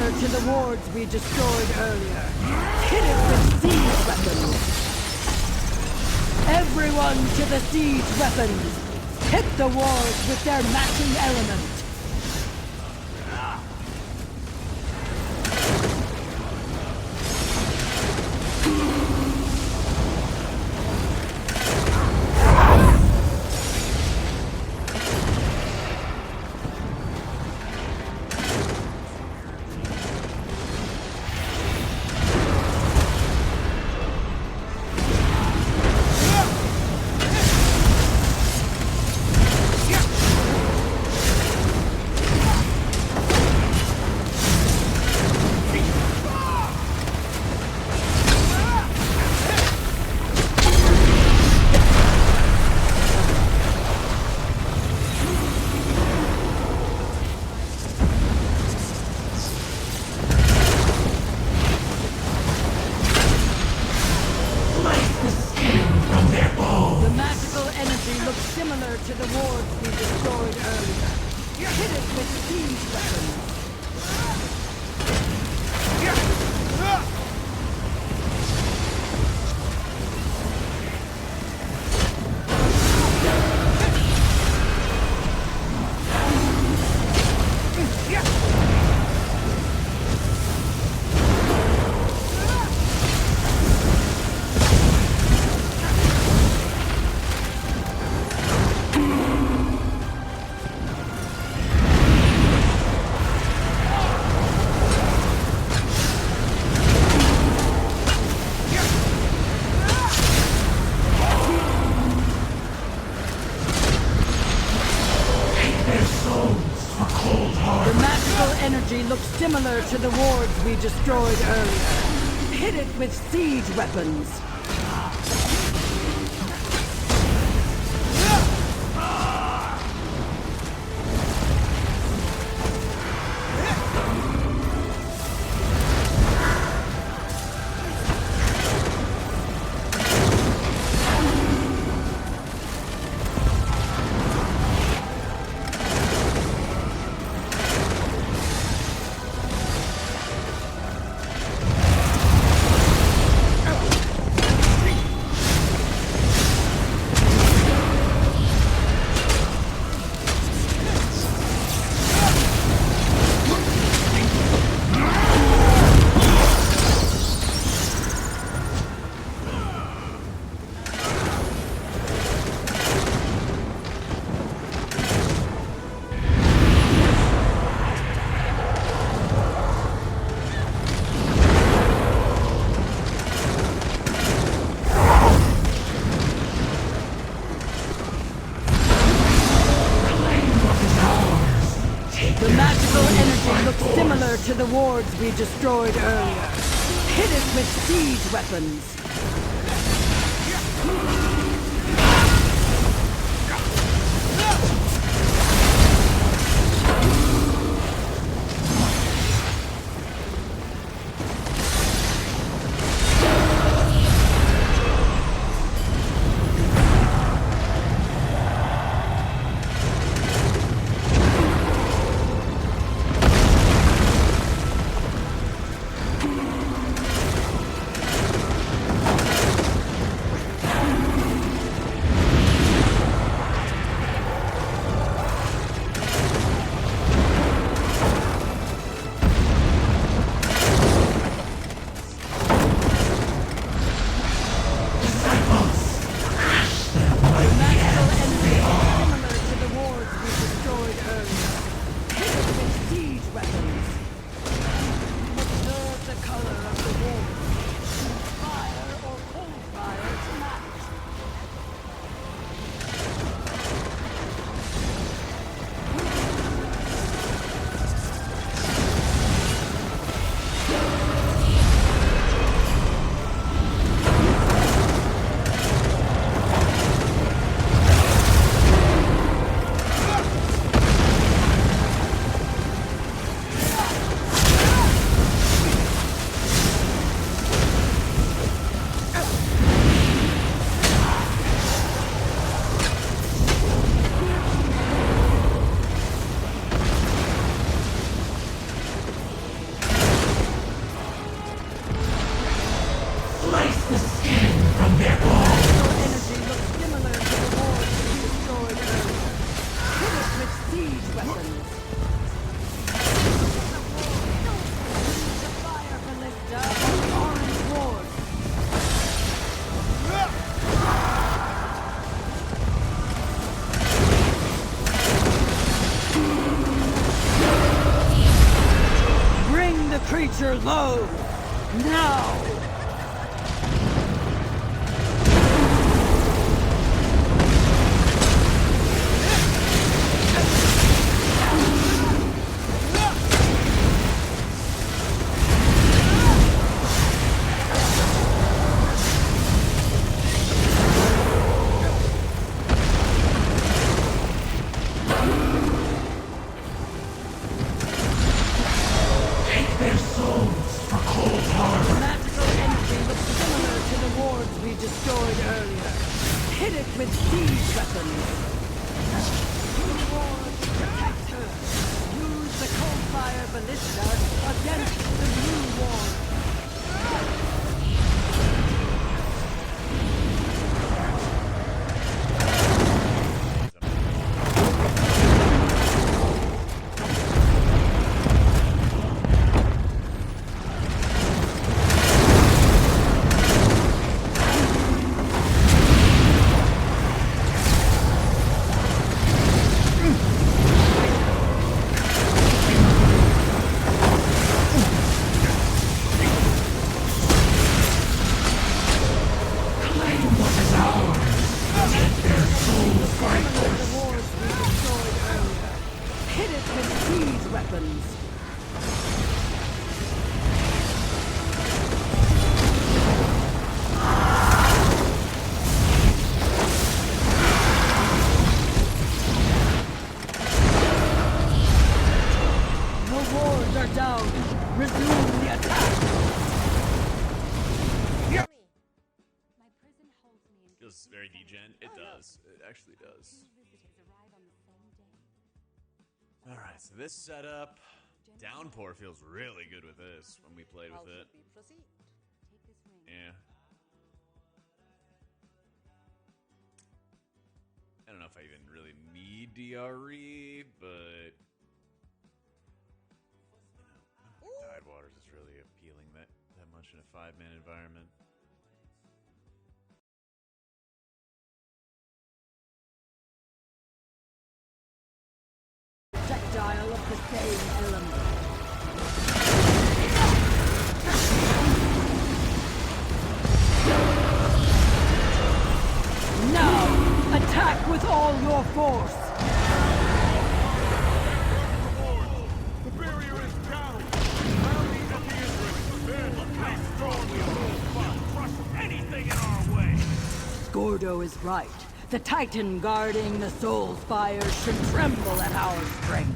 Speaker 12: To the wards we destroyed earlier. Hit it with siege weapons! Everyone to the siege weapons! Hit the wards with their matching element! Similar to the wards we destroyed earlier. Hit it with siege weapons. Energy looks similar to the wards we destroyed earlier. Hit it with siege weapons. similar to the wards we destroyed earlier. Hit it with siege weapons. Creature low! Now!
Speaker 13: Very degen. It does. It actually does. Alright, so this setup. Downpour feels really good with this when we played with it. Yeah. I don't know if I even really need DRE, but I don't think Tidewaters is really appealing that much in a 5-man environment.
Speaker 12: Projectile of the same element. Now, attack with all your force!
Speaker 10: The barrier is down!
Speaker 12: Gordo is right. The Titan guarding the Soul Spire should tremble at our strength.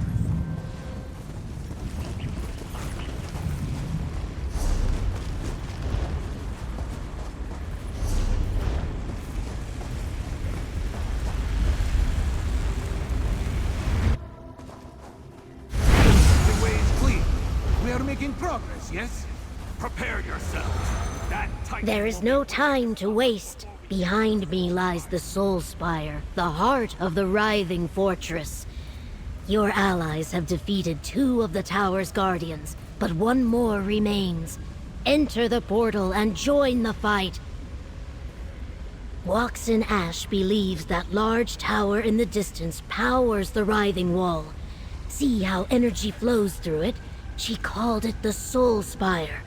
Speaker 10: The way is clear. We are making progress, yes? Prepare yourselves. That Titan
Speaker 11: There is no time to waste. Behind me lies the Soul Spire, the heart of the writhing fortress. Your allies have defeated 2 of the tower's guardians, but 1 more remains. Enter the portal and join the fight. Waxen Ash believes that large tower in the distance powers the writhing wall. See how energy flows through it? She called it the Soul Spire.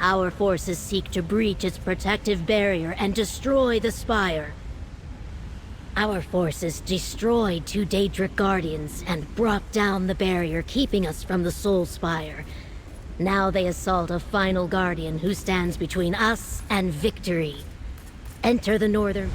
Speaker 11: Our forces seek to breach its protective barrier and destroy the spire. Our forces destroyed 2 Daedric Guardians and brought down the barrier keeping us from the Soul Spire. Now they assault a final Guardian who stands between us and victory. Enter the northern...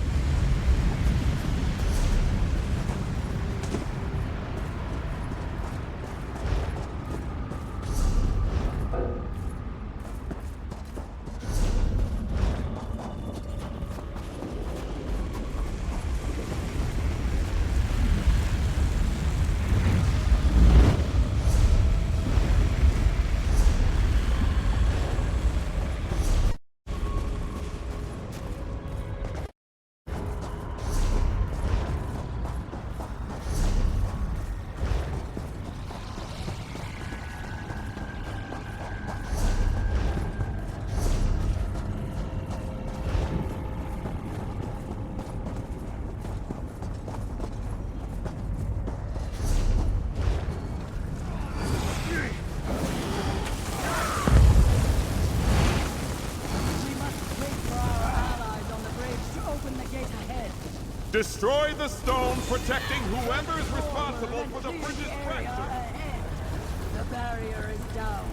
Speaker 9: Destroy the stone protecting whoever's responsible for the bridge's fracture.
Speaker 12: The barrier is down.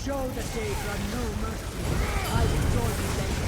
Speaker 12: Show the Daedra no mercy. I will join you later.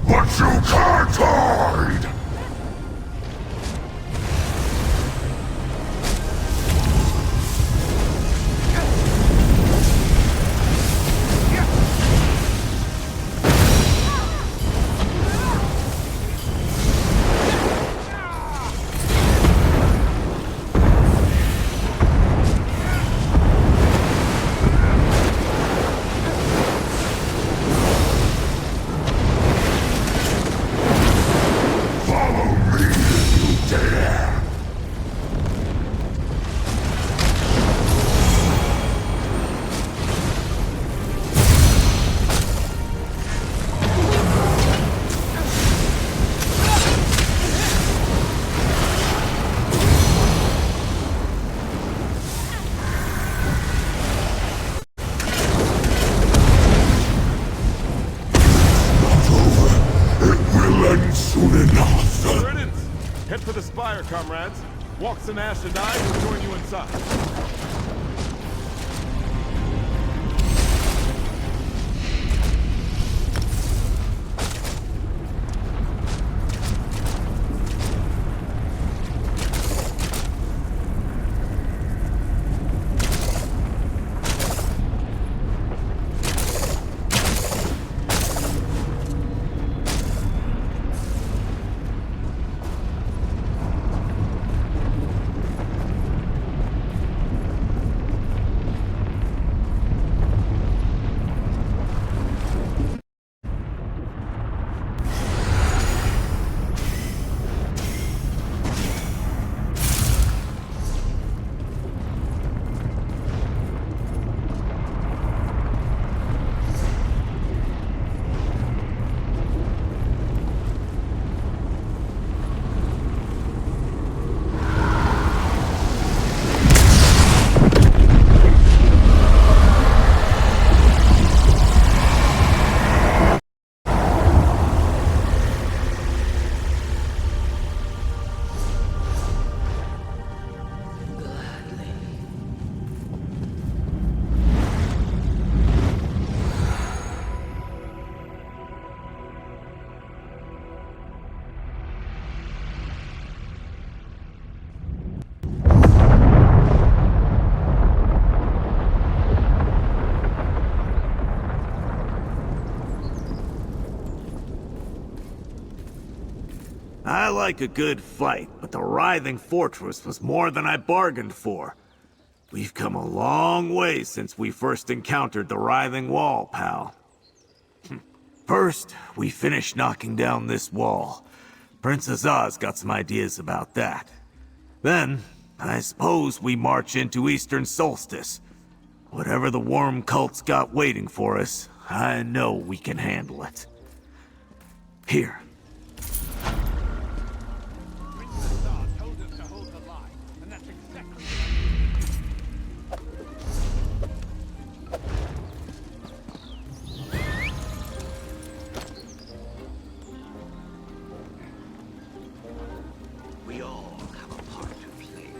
Speaker 4: But you can't hide! Soon enough.
Speaker 9: Riddance! Head for the spire, comrades. Walks and Ash and I will join you inside.
Speaker 6: I like a good fight, but the writhing fortress was more than I bargained for. We've come a long way since we first encountered the writhing wall, pal. First, we finished knocking down this wall. Princess Oz got some ideas about that. Then, I suppose we march into Eastern Solstice. Whatever the worm cult's got waiting for us, I know we can handle it. Here.
Speaker 5: We all have a part to play.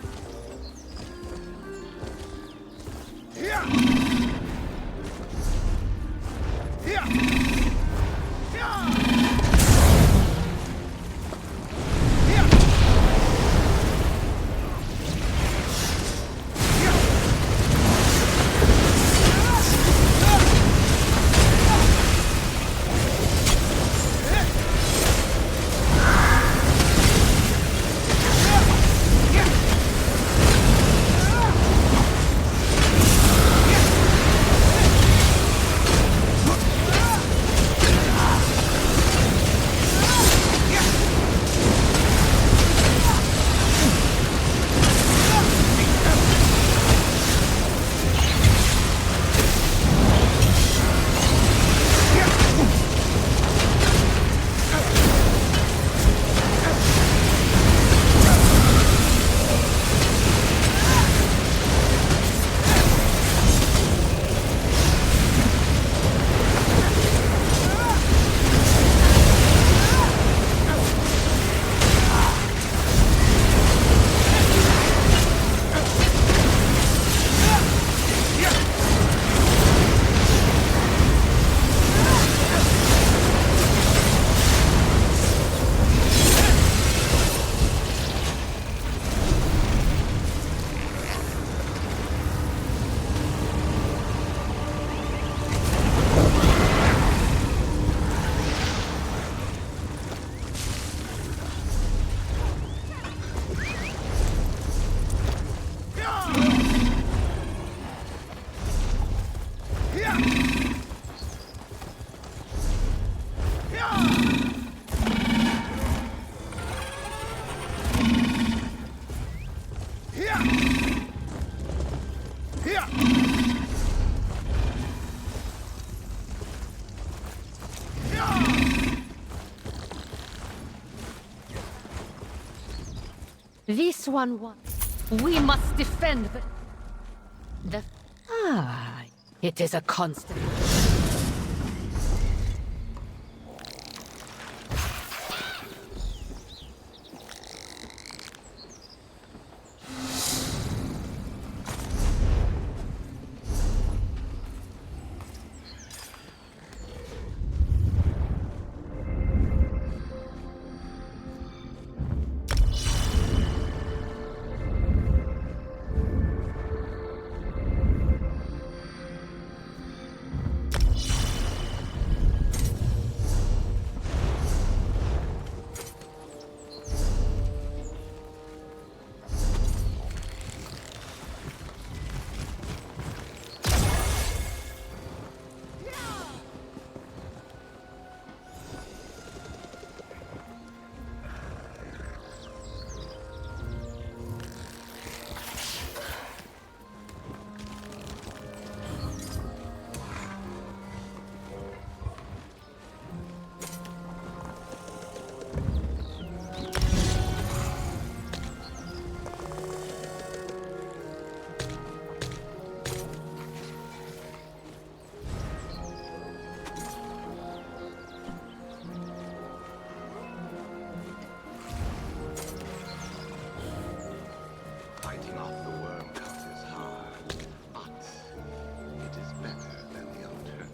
Speaker 2: This one won. We must defend the...
Speaker 12: Ah, it is a constant.
Speaker 5: Fighting off the worm cult is hard, but it is better than the alternative.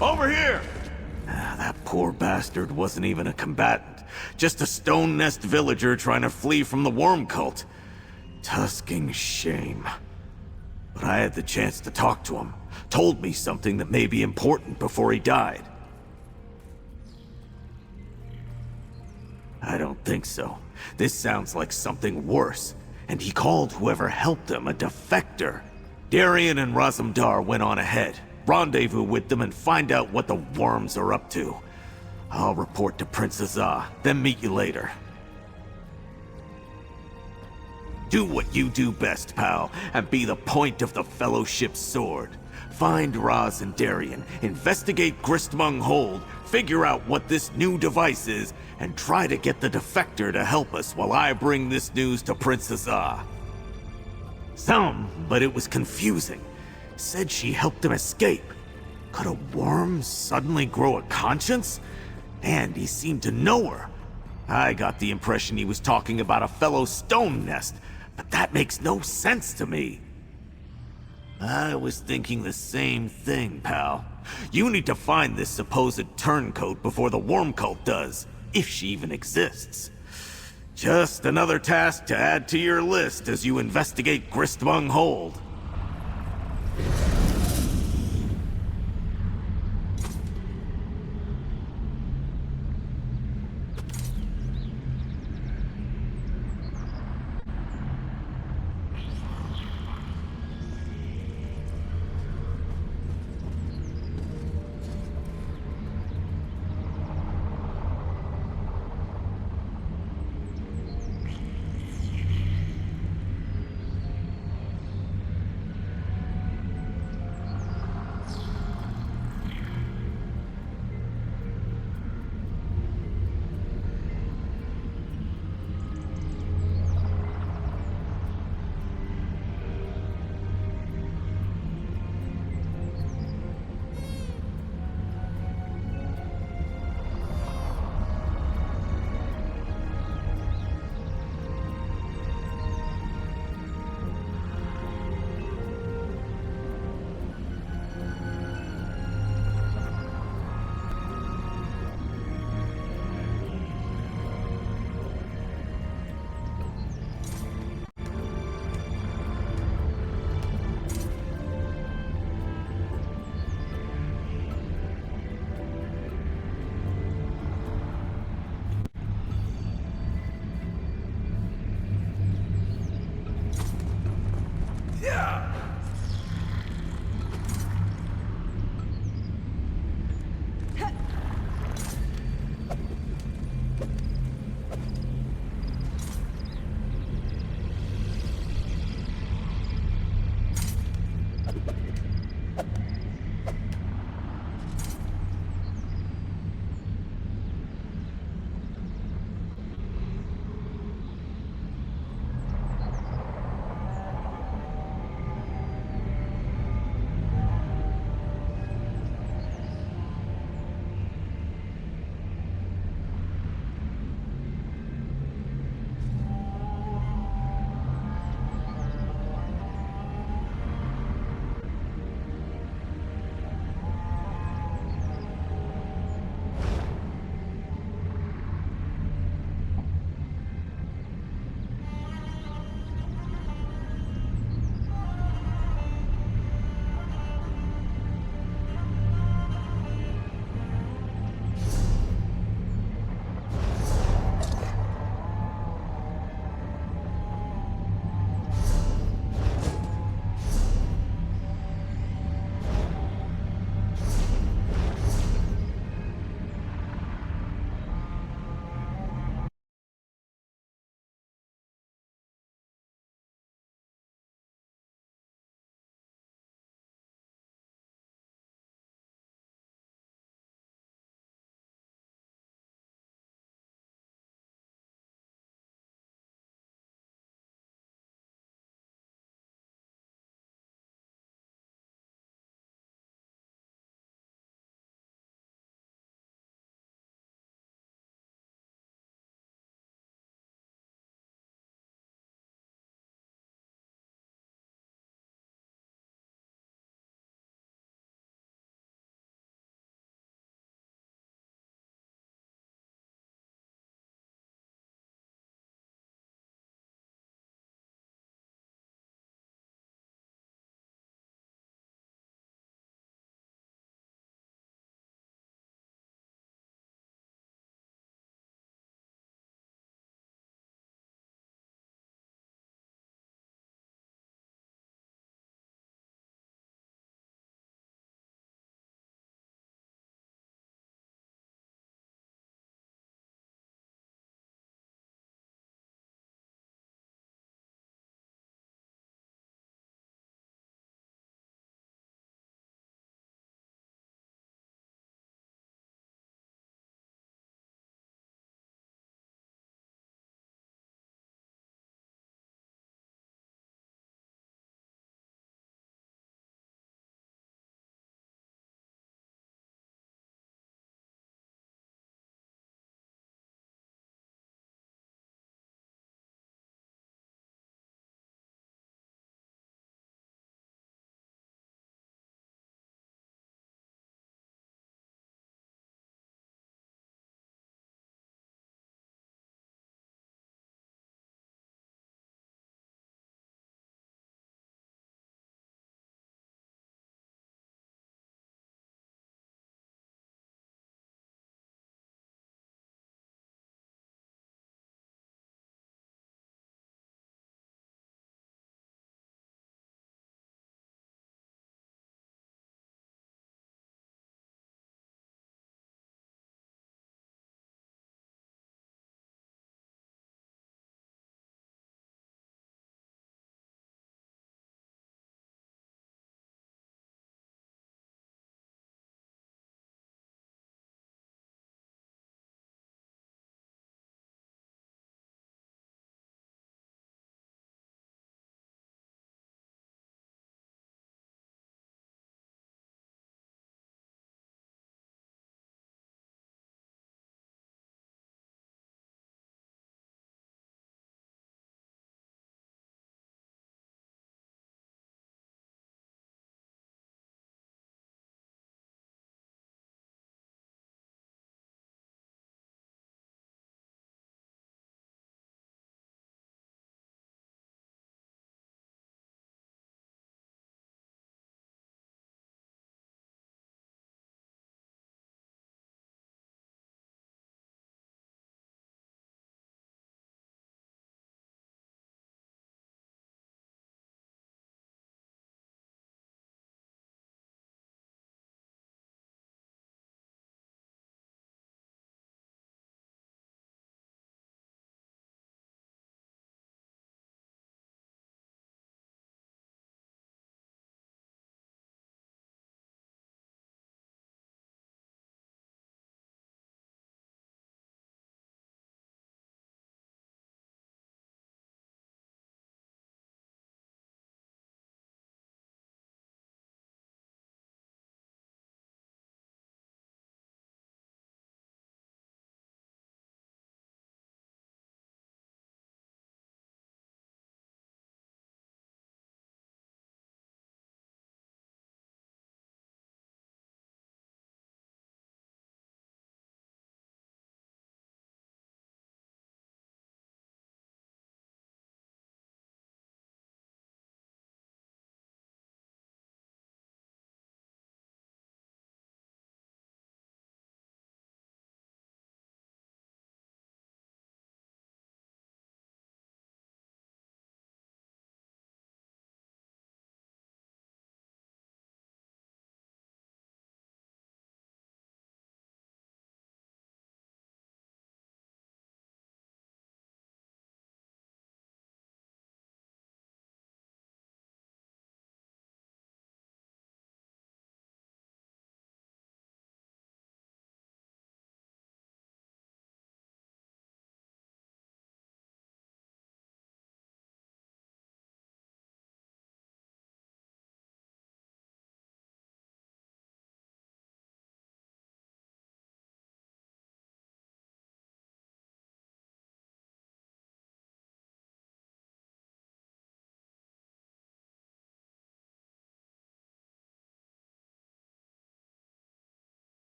Speaker 6: Over here! That poor bastard wasn't even a combatant. Just a stone nest villager trying to flee from the worm cult. Tusking shame. But I had the chance to talk to him. Told me something that may be important before he died. I don't think so. This sounds like something worse. And he called whoever helped him a defector. Darian and Razumdar went on ahead. Rendezvous with them and find out what the worms are up to. I'll report to Prince Azah, then meet you later. Do what you do best, pal, and be the point of the Fellowship's sword. Find Raz and Darien, investigate Gristmung Hold, figure out what this new device is, and try to get the defector to help us while I bring this news to Princess Ah. But it was confusing. Said she helped him escape. Could a worm suddenly grow a conscience? And he seemed to know her. I got the impression he was talking about a fellow stone nest, but that makes no sense to me. I was thinking the same thing, pal. You need to find this supposed turncoat before the worm cult does, if she even exists. Just another task to add to your list as you investigate Gristmung Hold.